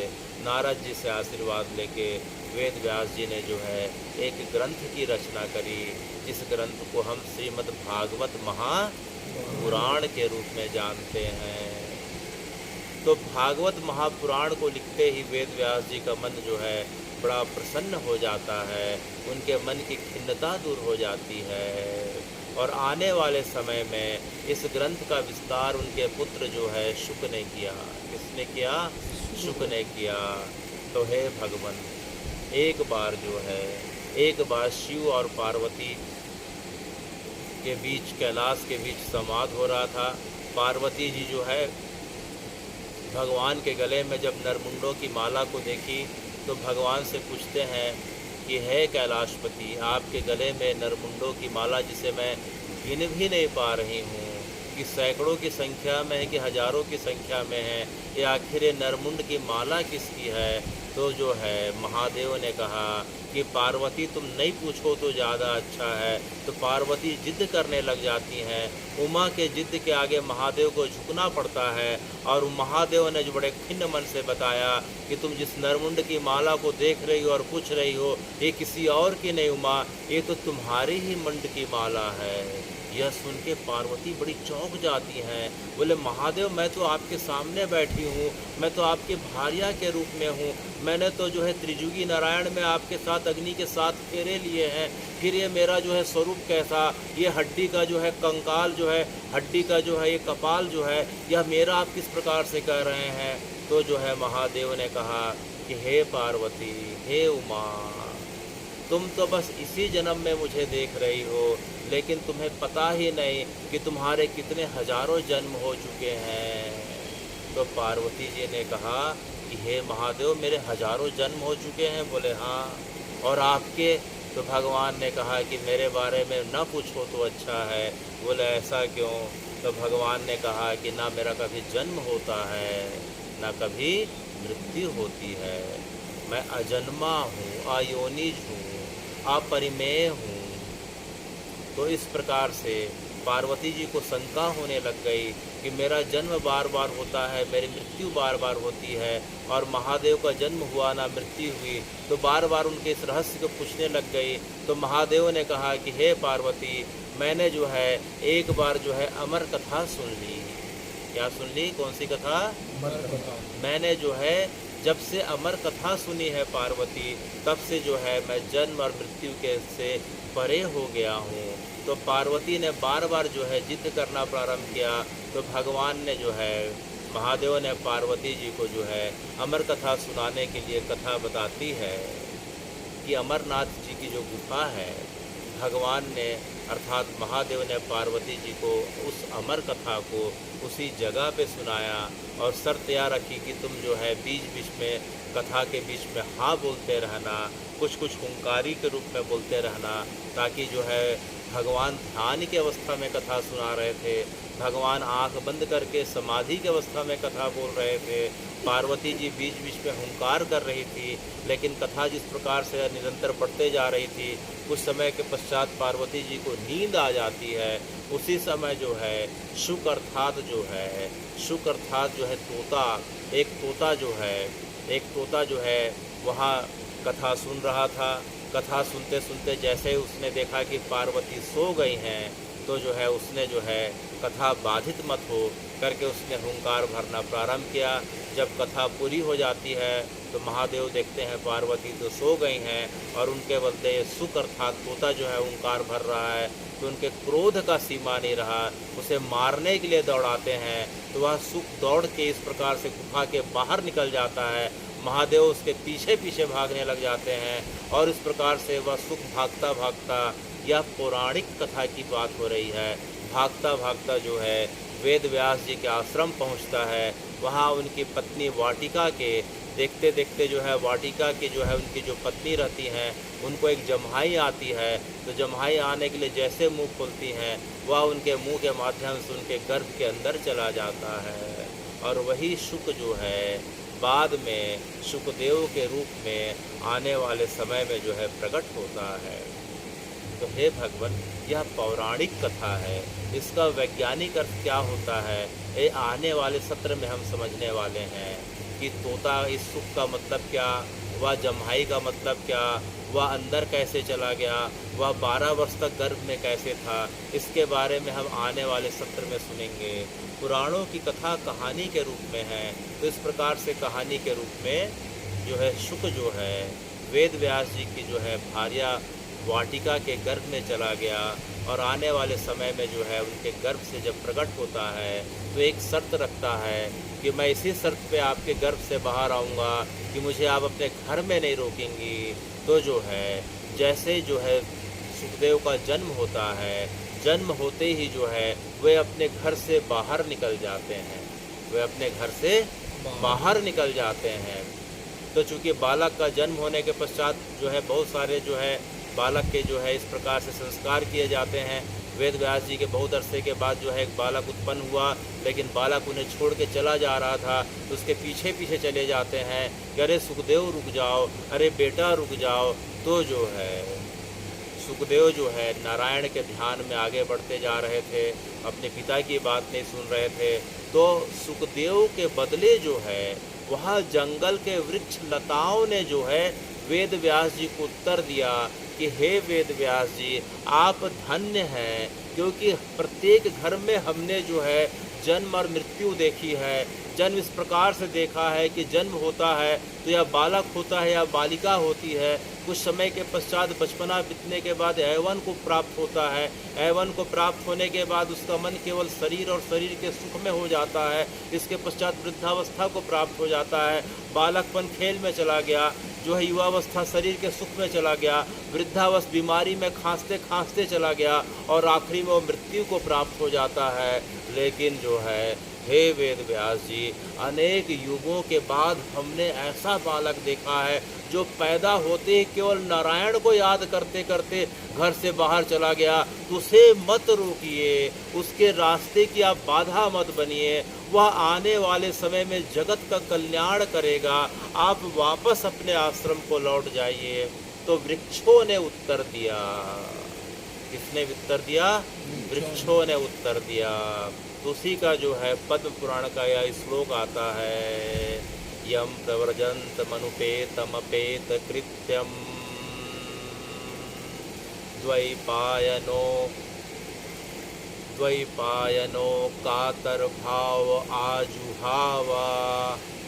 A: नारद जी से आशीर्वाद लेके वेद व्यास जी ने जो है एक ग्रंथ की रचना करी। इस ग्रंथ को हम श्रीमद् भागवत महापुराण के रूप में जानते हैं। तो भागवत महापुराण को लिखते ही वेद व्यास जी का मन जो है बड़ा प्रसन्न हो जाता है, उनके मन की खिन्नता दूर हो जाती है। और आने वाले समय में इस ग्रंथ का विस्तार उनके पुत्र जो है शुक ने किया। किसने किया? शुक ने किया। तो हे भगवान, एक बार शिव और पार्वती के बीच, कैलाश के बीच संवाद हो रहा था। पार्वती जी जो है भगवान के गले में जब नरमुंडों की माला को देखी तो भगवान से पूछते हैं कि हे कैलाशपति, आपके गले में नरमुंडों की माला जिसे मैं गिन भी नहीं पा रही हूँ कि सैकड़ों की संख्या में है कि हजारों की संख्या में है, ये आखिर ये नरमुंड की माला किसकी है? तो जो है महादेव ने कहा कि पार्वती तुम नहीं पूछो तो ज़्यादा अच्छा है। तो पार्वती जिद करने लग जाती हैं। उमा के जिद के आगे महादेव को झुकना पड़ता है। और महादेव ने जो बड़े खिन्न मन से बताया कि तुम जिस नरमुंड की माला को देख रही हो और पूछ रही हो, ये किसी और की नहीं उमा, ये तो तुम्हारी ही मुंड की माला है। यह सुन के पार्वती बड़ी चौंक जाती हैं। बोले महादेव, मैं तो आपके सामने बैठी हूँ, मैं तो आपकी भार्या के रूप में हूँ, मैंने तो जो है त्रिजुगी नारायण में आपके साथ अग्नि के 7 फेरे लिए हैं, फिर ये मेरा जो है स्वरूप कैसा? ये हड्डी का जो है कंकाल जो है, हड्डी का जो है ये कपाल जो है, यह मेरा आप किस प्रकार से कह रहे हैं? तो जो है महादेव ने कहा कि हे पार्वती, हे उमा, तुम तो बस इसी जन्म में मुझे देख रही हो, लेकिन तुम्हें पता ही नहीं कि तुम्हारे कितने हजारों जन्म हो चुके हैं। तो पार्वती जी ने कहा कि हे महादेव, मेरे हजारों जन्म हो चुके हैं। बोले हाँ। और आपके? तो भगवान ने कहा कि मेरे बारे में न पूछो तो अच्छा है। बोले ऐसा क्यों? तो भगवान ने कहा कि ना मेरा कभी जन्म होता है, ना कभी मृत्यु होती है। मैं अजन्मा हूँ, अयोनिज हूँ, अपरिमेय हूँ। तो इस प्रकार से पार्वती जी को शंका होने लग गई कि मेरा जन्म बार बार होता है, मेरी मृत्यु बार बार होती है, और महादेव का जन्म हुआ ना मृत्यु हुई। तो बार बार उनके इस रहस्य को पूछने लग गई। तो महादेव ने कहा कि हे पार्वती, मैंने जो है एक बार जो है अमर कथा सुन ली। क्या सुन ली? कौन सी कथा? अमर कथा। मैंने जो है जब से अमर कथा सुनी है पार्वती, तब से जो है मैं जन्म और मृत्यु के से परे हो गया हूँ। तो पार्वती ने बार बार जो है जिद करना प्रारंभ किया। तो भगवान ने जो है, महादेव ने पार्वती जी को जो है अमर कथा सुनाने के लिए कथा बताती है कि अमरनाथ जी की जो गुफा है, भगवान ने अर्थात महादेव ने पार्वती जी को उस अमर कथा को उसी जगह पे सुनाया और शर्त यह रखी कि तुम जो है बीच बीच में कथा के बीच में हाँ बोलते रहना, कुछ कुछ हुंकारी के रूप में बोलते रहना, ताकि जो है भगवान ध्यान की अवस्था में कथा सुना रहे थे, भगवान आंख बंद करके समाधि की अवस्था में कथा बोल रहे थे, पार्वती जी बीच बीच में हुंकार कर रही थी, लेकिन कथा जिस प्रकार से निरंतर बढ़ते जा रही थी, कुछ समय के पश्चात पार्वती जी को नींद आ जाती है। उसी समय जो है शुक अर्थात जो है तोता, एक तोता जो है वहाँ कथा सुन रहा था। कथा सुनते सुनते जैसे ही उसने देखा कि पार्वती सो गई हैं, तो जो है उसने जो है कथा बाधित मत हो करके उसने हुंकार भरना प्रारंभ किया। जब कथा पूरी हो जाती है तो महादेव देखते हैं पार्वती तो सो गई हैं और उनके बदले सुक अर्थात तोता जो है हुंकार भर रहा है। तो उनके क्रोध का सीमा नहीं रहा, उसे मारने के लिए दौड़ाते हैं। तो वह सुक दौड़ के इस प्रकार से गुफा के बाहर निकल जाता है। महादेव उसके पीछे पीछे भागने लग जाते हैं और इस प्रकार से वह सुख भागता भागता, यह पौराणिक कथा की बात हो रही है, भागता भागता जो है वेद व्यास जी के आश्रम पहुंचता है। वहां उनकी पत्नी वाटिका के देखते देखते जो है वाटिका की जो है उनकी जो पत्नी रहती हैं उनको एक जम्हाई आती है। तो जम्हाई आने के लिए जैसे मुंह खोलती हैं, वह उनके मुंह के माध्यम से उनके गर्भ के अंदर चला जाता है। और वही शुक जो है बाद में शुकदेव के रूप में आने वाले समय में जो है प्रकट होता है। तो हे भगवान, यह पौराणिक कथा है, इसका वैज्ञानिक अर्थ क्या होता है, ये आने वाले सत्र में हम समझने वाले हैं कि तोता, इस सुख का मतलब क्या, वह जम्हाई का मतलब क्या, वह अंदर कैसे चला गया, वह 12 वर्ष तक गर्भ में कैसे था, इसके बारे में हम आने वाले सत्र में सुनेंगे। पुराणों की कथा कहानी के रूप में है, तो इस प्रकार से कहानी के रूप में जो है शुक जो है वेद व्यास जी की जो है भार्या वाटिका के गर्भ में चला गया, और आने वाले समय में जो है उनके गर्भ से जब प्रकट होता है तो एक शर्त रखता है कि मैं इसी शर्त पे आपके गर्भ से बाहर आऊँगा कि मुझे आप अपने घर में नहीं रोकेंगी। तो जो है जैसे जो है सुखदेव का जन्म होता है, जन्म होते ही जो है वे अपने घर से बाहर निकल जाते हैं, वे अपने घर से बाहर निकल जाते हैं। तो चूँकि बालक का जन्म होने के पश्चात जो है बहुत सारे जो है बालक के जो है इस प्रकार से संस्कार किए जाते हैं। वेद व्यास जी के बहुत अरसे के बाद जो है एक बालक उत्पन्न हुआ, लेकिन बालक उन्हें छोड़ के चला जा रहा था, तो उसके पीछे पीछे चले जाते हैं कि अरे सुखदेव रुक जाओ, अरे बेटा रुक जाओ। तो जो है सुखदेव जो है नारायण के ध्यान में आगे बढ़ते जा रहे थे, अपने पिता की बात नहीं सुन रहे थे। तो सुखदेव के बदले जो है वहाँ जंगल के वृक्ष लताओं ने जो है वेद व्यास जी को उत्तर दिया कि हे वेद व्यास जी, आप धन्य हैं, क्योंकि प्रत्येक घर में हमने जो है जन्म और मृत्यु देखी है। जन्म इस प्रकार से देखा है कि जन्म होता है तो या बालक होता है या बालिका होती है, कुछ समय के पश्चात बचपना बीतने के बाद यौवन को प्राप्त होता है, यौवन को प्राप्त होने के बाद उसका मन केवल शरीर और शरीर के सुख में हो जाता है, इसके पश्चात वृद्धावस्था को प्राप्त हो जाता है। बालकपन खेल में चला गया, जो है युवावस्था शरीर के सुख में चला गया, वृद्धावस्था बीमारी में खांसते खांसते चला गया, और आखिरी में वो मृत्यु को प्राप्त हो जाता है। लेकिन जो है हे वेद व्यास जी, अनेक युगों के बाद हमने ऐसा बालक देखा है जो पैदा होते ही केवल नारायण को याद करते करते घर से बाहर चला गया। तो उसे मत रोकिए, उसके रास्ते की आप बाधा मत बनिए, वह आने वाले समय में जगत का कल्याण करेगा, आप वापस अपने आश्रम को लौट जाइए। तो वृक्षों ने उत्तर दिया। किसने उत्तर दिया? वृक्षों ने उत्तर दिया। तो उसी का जो है पद्म पुराण का यह श्लोक आता है, यम प्रव्रजंत मनुपेतमपेत कृत्यम द्वैपायनो कातर भाव आजुहावा।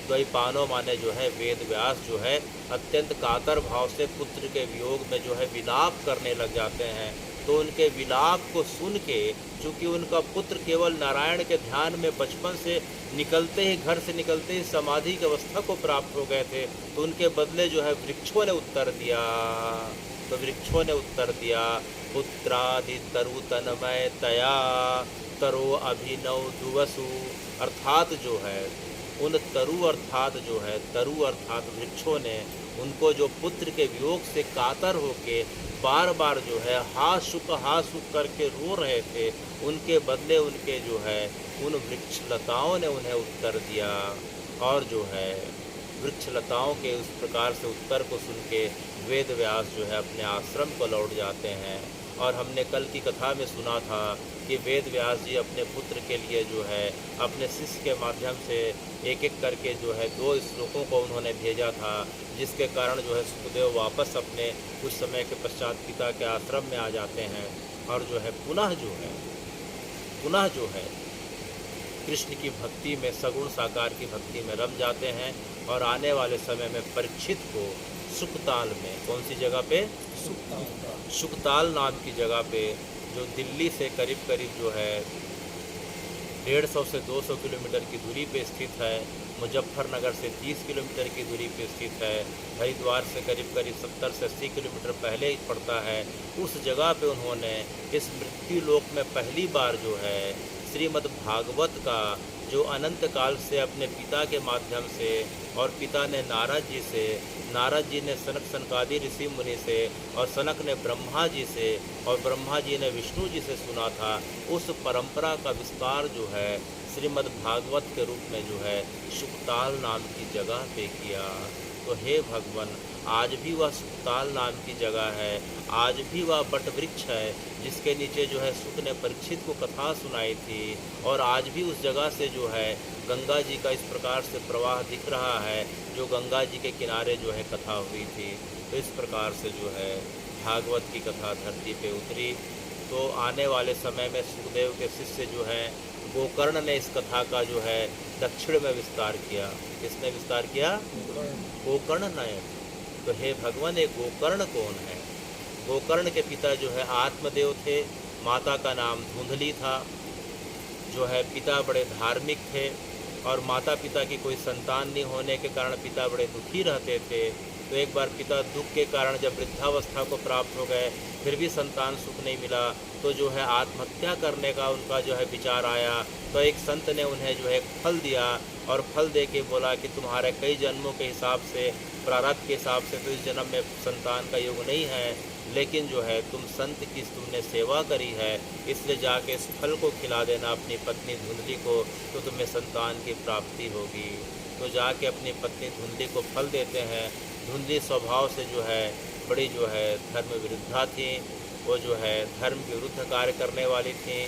A: द्वैपानो माने जो है वेद व्यास जो है अत्यंत कातर भाव से पुत्र के वियोग में जो है विलाप करने लग जाते हैं। तो उनके विलाप को सुन के, चूँकि उनका पुत्र केवल नारायण के ध्यान में बचपन से निकलते ही, घर से निकलते ही समाधि की अवस्था को प्राप्त हो गए थे, तो उनके बदले जो है वृक्षों ने उत्तर दिया। तो वृक्षों ने उत्तर दिया, पुत्रादि तरु तन्मय तया तरो अभिनव दुवसु। अर्थात जो है उन तरु अर्थात जो है तरु अर्थात वृक्षों ने उनको जो पुत्र के वियोग से कातर होके बार बार जो है हा सुख करके रो रहे थे, उनके बदले उनके जो है उन वृक्ष लताओं ने उन्हें उत्तर दिया। और जो है वृक्ष लताओं के उस प्रकार से उत्तर को सुन के वेद व्यास जो है अपने आश्रम को लौट जाते हैं। और हमने कल की कथा में सुना था कि वेद व्यास जी अपने पुत्र के लिए जो है अपने शिष्य के माध्यम से एक एक करके जो है 2 श्लोकों को उन्होंने भेजा था, जिसके कारण जो है सुखदेव वापस अपने कुछ समय के पश्चात पिता के आश्रम में आ जाते हैं, और जो है पुनः जो है कृष्ण की भक्ति में, सगुण साकार की भक्ति में रम जाते हैं। और आने वाले समय में परीक्षित को सुखताल में, कौन सी जगह पे? सुखताल नाम की जगह पे, जो दिल्ली से करीब करीब जो है 150 से 200 किलोमीटर की दूरी पे स्थित है, मुजफ्फरनगर से 30 किलोमीटर की दूरी पे स्थित है, हरिद्वार से करीब करीब 70 से 80 किलोमीटर पहले ही पड़ता है। उस जगह पे उन्होंने इस मृत्यु लोक में पहली बार जो है श्रीमद् भागवत का, जो अनंत काल से अपने पिता के माध्यम से, और पिता ने नारद जी ने सनक सनकादि ऋषि मुनि से, और सनक ने ब्रह्मा जी से, और ब्रह्मा जी ने विष्णु जी से सुना था, उस परंपरा का विस्तार जो है श्रीमद् भागवत के रूप में जो है सुखताल नाम की जगह पे किया। तो हे भगवान, आज भी वह सुखताल नाम की जगह है, आज भी वह बट वृक्ष है जिसके नीचे जो है सुख ने परीक्षित को कथा सुनाई थी, और आज भी उस जगह से जो है गंगा जी का इस प्रकार से प्रवाह दिख रहा है, जो गंगा जी के किनारे जो है कथा हुई थी। तो इस प्रकार से जो है भागवत की कथा धरती पे उतरी। तो आने वाले समय में सुखदेव के शिष्य जो है गोकर्ण ने इस कथा का जो है दक्षिण में विस्तार किया। किसने विस्तार किया? गोकर्ण ने। तो हे भगवान, ये गोकर्ण कौन है? गोकर्ण के पिता जो है आत्मदेव थे, माता का नाम धुंधली था। जो है पिता बड़े धार्मिक थे, और माता पिता की कोई संतान नहीं होने के कारण पिता बड़े दुखी रहते थे। तो एक बार पिता दुख के कारण जब वृद्धावस्था को प्राप्त हो गए, फिर भी संतान सुख नहीं मिला, तो जो है आत्महत्या करने का उनका जो है विचार आया। तो एक संत ने उन्हें जो है एक फल दिया, और फल दे के बोला कि तुम्हारे कई जन्मों के हिसाब से, प्रारब्ध के हिसाब से तो इस जन्म में संतान का योग नहीं है, लेकिन जो है तुम संत की तुमने सेवा करी है, इसलिए जाके इस फल को खिला देना अपनी पत्नी धुंधली को, तो तुम्हें संतान की प्राप्ति होगी। तो जाके अपनी पत्नी धुंधली को फल देते हैं। धुंधली स्वभाव से जो है बड़ी जो है धर्म विरुद्धा थी, वो जो है धर्म के विरुद्ध कार्य करने वाली थी,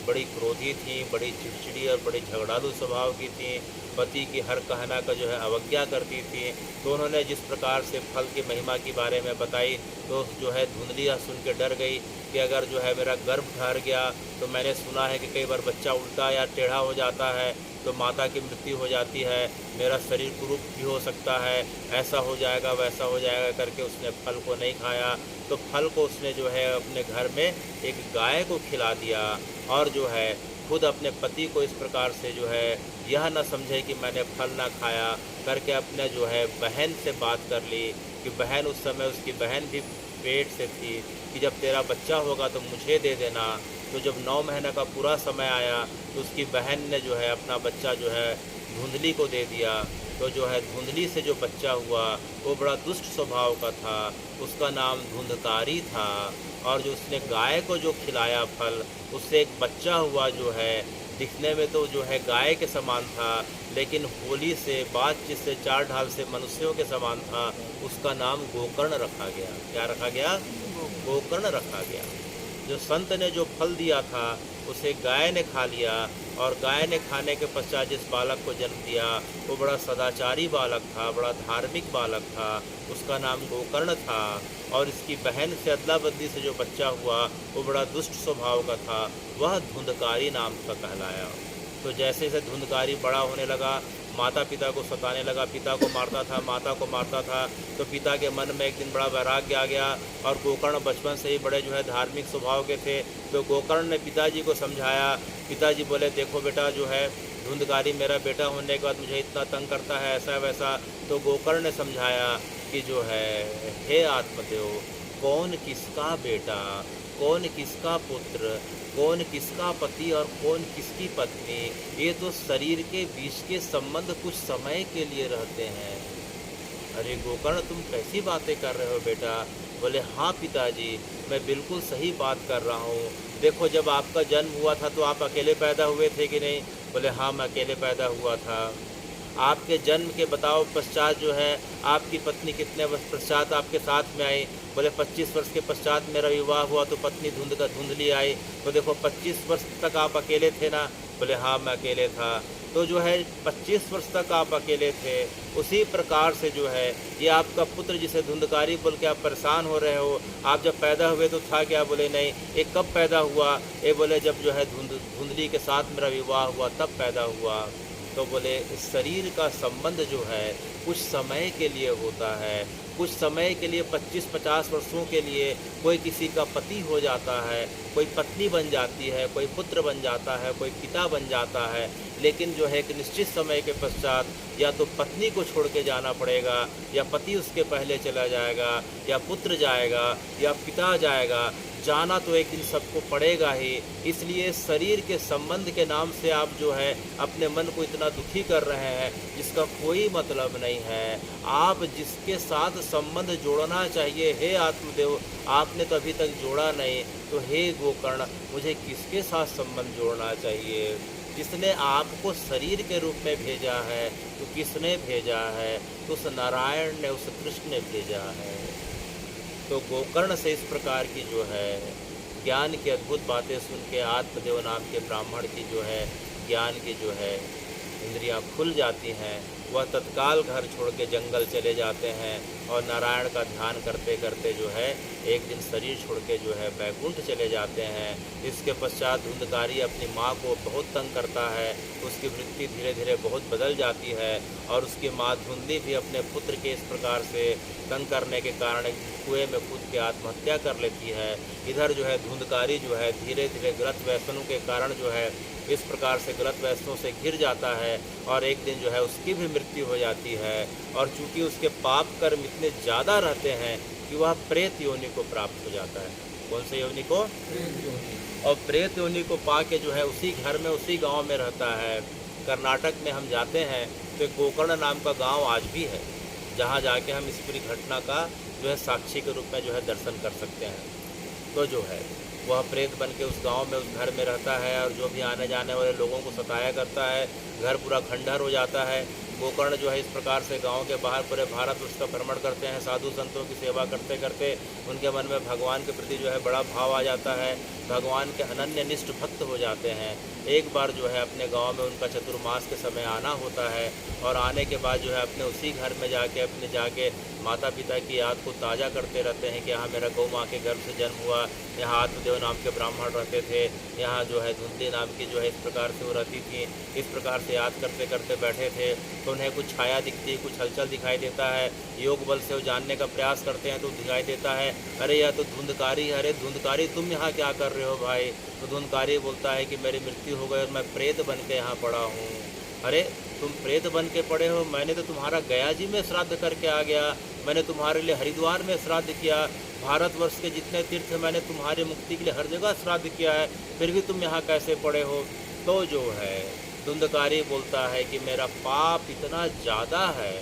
A: बड़ी क्रोधी थी, बड़ी चिड़चिड़ी और बड़ी झगड़ालू स्वभाव की थी, पति की हर कहना का जो है अवज्ञा करती थी। तो उन्होंने जिस प्रकार से फल की महिमा के बारे में बताई, तो जो है धुंधली सुन के डर गई कि अगर जो है मेरा गर्भ ठहर गया, तो मैंने सुना है कि कई बार बच्चा उल्टा या टेढ़ा हो जाता है तो माता की मृत्यु हो जाती है, मेरा शरीर कुरूप भी हो सकता है, ऐसा हो जाएगा वैसा हो जाएगा करके उसने फल को नहीं खाया। तो फल को उसने जो है अपने घर में एक गाय को खिला दिया, और जो है खुद अपने पति को इस प्रकार से जो है यह न समझे कि मैंने फल ना खाया करके अपने जो है बहन से बात कर ली, कि बहन, उस समय उसकी बहन भी पेट से थी, कि जब तेरा बच्चा होगा तो मुझे दे देना। तो जब 9 महीने का पूरा समय आया तो उसकी बहन ने जो है अपना बच्चा जो है धुंधली को दे दिया। तो जो है धुंधली से जो बच्चा हुआ वो बड़ा दुष्ट स्वभाव का था, उसका नाम धुंधकारी था, और जो उसने गाय को जो खिलाया फल, उससे एक बच्चा हुआ जो है दिखने में तो जो है गाय के समान था, लेकिन होली से, बातचीत से, चाल ढाल से मनुष्यों के समान था। उसका नाम गोकर्ण रखा गया। क्या रखा गया? गोकर्ण रखा गया। जो संत ने जो फल दिया था उसे गाय ने खा लिया, और गाय ने खाने के पश्चात जिस बालक को जन्म दिया वो बड़ा सदाचारी बालक था, बड़ा धार्मिक बालक था, उसका नाम गोकर्ण था। और इसकी बहन से अदला बदली से जो बच्चा हुआ वो बड़ा दुष्ट स्वभाव का था, वह धुंधकारी नाम का कहलाया। तो जैसे जैसे धुंधकारी बड़ा होने लगा, माता पिता को सताने लगा, पिता को मारता था, माता को मारता था, तो पिता के मन में एक दिन बड़ा वैराग्य आ गया। और गोकर्ण बचपन से ही बड़े जो है धार्मिक स्वभाव के थे। तो गोकर्ण ने पिताजी को समझाया। पिताजी बोले, देखो बेटा, जो है धुंधकारी मेरा बेटा होने के बाद मुझे इतना तंग करता है, ऐसा वैसा। तो गोकर्ण ने समझाया कि जो है, हे आत्मदेव, कौन किसका बेटा, कौन किसका पुत्र, कौन किसका पति और कौन किसकी पत्नी, ये तो शरीर के बीच के संबंध कुछ समय के लिए रहते हैं। अरे गोकर्ण, तुम कैसी बातें कर रहे हो बेटा? बोले, हाँ पिताजी, मैं बिल्कुल सही बात कर रहा हूँ। देखो, जब आपका जन्म हुआ था तो आप अकेले पैदा हुए थे कि नहीं? बोले, हाँ मैं अकेले पैदा हुआ था। आपके जन्म के बताओ पश्चात जो है आपकी पत्नी कितने वर्ष पश्चात आपके साथ में आई? बोले, 25 वर्ष के पश्चात मेरा विवाह हुआ तो पत्नी धुंधली आई। तो देखो, 25 वर्ष तक आप अकेले थे ना? बोले, हाँ मैं अकेले था। तो जो है 25 वर्ष तक आप अकेले थे। उसी प्रकार से जो है ये आपका पुत्र जिसे धुंधकारी बोल के आप परेशान हो रहे हो, आप जब पैदा हुए तो था क्या? बोले, नहीं। ये कब पैदा हुआ? ये बोले, जब जो है धुंधली के साथ मेरा विवाह हुआ तब पैदा हुआ। तो बोले, इस शरीर का संबंध जो है कुछ समय के लिए होता है, कुछ समय के लिए 25-50 वर्षों के लिए कोई किसी का पति हो जाता है, कोई पत्नी बन जाती है, कोई पुत्र बन जाता है, कोई पिता बन जाता है। लेकिन जो है एक निश्चित समय के पश्चात या तो पत्नी को छोड़ के जाना पड़ेगा, या पति उसके पहले चला जाएगा, या पुत्र जाएगा, या पिता जाएगा। जाना तो एक दिन सबको पड़ेगा ही। इसलिए शरीर के संबंध के नाम से आप जो है अपने मन को इतना दुखी कर रहे हैं जिसका कोई मतलब नहीं है। आप जिसके साथ संबंध जोड़ना चाहिए, हे आत्मदेव, आपने तो अभी तक जोड़ा नहीं। तो हे गोकर्ण, मुझे किसके साथ संबंध जोड़ना चाहिए? जिसने आपको शरीर के रूप में भेजा है, तो किसने भेजा है? तो उस नारायण ने, उस कृष्ण ने भेजा है। तो गोकर्ण से इस प्रकार की जो है ज्ञान की अद्भुत बातें सुन के आत्मदेव नाम के ब्राह्मण की जो है ज्ञान की जो है इंद्रियां खुल जाती हैं। वह तत्काल घर छोड़ के जंगल चले जाते हैं और नारायण का ध्यान करते करते जो है एक दिन शरीर छोड़ के जो है बैकुंठ चले जाते हैं। इसके पश्चात धुंधकारी अपनी माँ को बहुत तंग करता है। उसकी वृत्ति धीरे धीरे बहुत बदल जाती है और उसकी माँ धुंधली भी अपने पुत्र के इस प्रकार से तंग करने के कारण कुएं में कूद के आत्महत्या कर लेती है। इधर जो है धुंधकारी जो है धीरे धीरे गलत व्यसनों के कारण जो है इस प्रकार से गलत व्यसनों से घिर जाता है और एक दिन जो है उसकी भी मृत्यु हो जाती है। और चूंकि उसके पाप कर्म इतने ज़्यादा रहते हैं कि वह प्रेत योनि को प्राप्त हो जाता है। कौन से योनि को? और प्रेत योनि को पा के जो है उसी घर में उसी गांव में रहता है। कर्नाटक में हम जाते हैं तो एक गोकर्ण नाम का गांव आज भी है, जहां जाके हम इस पूरी घटना का जो है साक्षी के रूप में जो है दर्शन कर सकते हैं। तो जो है वह प्रेत बन के उस गांव में, उस घर में रहता है और जो भी आने जाने वाले लोगों को सताया करता है। घर पूरा खंडहर हो जाता है। गोकर्ण जो है इस प्रकार से गांव के बाहर पूरे भारत उसका भ्रमण करते हैं। साधु संतों की सेवा करते करते उनके मन में भगवान के प्रति जो है बड़ा भाव आ जाता है। भगवान के अनन्य निष्ठ भक्त हो जाते हैं। एक बार जो है अपने गांव में उनका चतुर्मास के समय आना होता है और आने के बाद जो है अपने उसी घर में जाके माता पिता की याद को ताज़ा करते रहते हैं कि यहाँ मेरा गौ माँ के गर्भ से जन्म हुआ, यहाँ आत्मदेव नाम के ब्राह्मण रहते थे, यहाँ जो है धुंधली नाम की जो है इस प्रकार से वो रहती थी। इस प्रकार से याद करते करते बैठे थे तो उन्हें कुछ छाया दिखती है, कुछ हलचल दिखाई देता है। योग बल से वो जानने का प्रयास करते हैं तो दिखाई देता है, अरे यह तो धुंधकारी, अरे धुंधकारी तुम यहाँ क्या कर रहे हो भाई? तो धुंधकारी बोलता है कि मेरी मृत्यु हो गई और मैं प्रेत बन के यहाँ पड़ा हूँ। अरे तुम प्रेत बन के पड़े हो? मैंने तो तुम्हारा गया जी में श्राद्ध करके आ गया, मैंने तुम्हारे लिए हरिद्वार में श्राद्ध किया, भारतवर्ष के जितने तीर्थ मैंने तुम्हारी मुक्ति के लिए हर जगह श्राद्ध किया है, फिर भी तुम यहाँ कैसे पड़े हो? तो जो है धुंधकारी बोलता है कि मेरा पाप इतना ज़्यादा है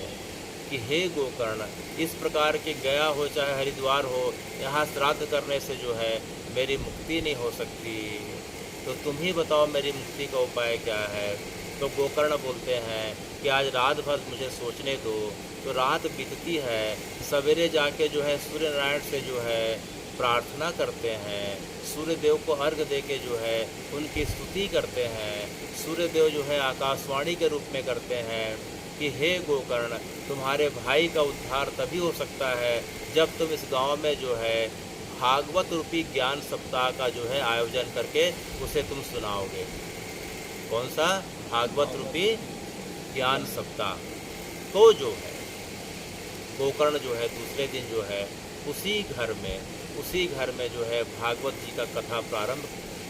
A: कि हे गोकर्ण, इस प्रकार के गया हो चाहे हरिद्वार हो, यहाँ श्राद्ध करने से जो है मेरी मुक्ति नहीं हो सकती। तो तुम ही बताओ मेरी मुक्ति का उपाय क्या है? तो गोकर्ण बोलते हैं कि आज रात भर मुझे सोचने दो। तो रात बीतती है, सवेरे जाके जो है सूर्य नारायण से जो है प्रार्थना करते हैं, सूर्य देव को अर्घ दे के जो है उनकी स्तुति करते हैं। सूर्य देव जो है आकाशवाणी के रूप में करते हैं कि हे गोकर्ण, तुम्हारे भाई का उद्धार तभी हो सकता है जब तुम इस गांव में जो है भागवत रूपी ज्ञान सप्ताह का जो है आयोजन करके उसे तुम सुनाओगे। कौन सा? भागवत रूपी ज्ञान सप्ताह। तो जो है गोकर्ण जो है दूसरे दिन जो है उसी घर में जो है भागवत जी का कथा प्रारंभ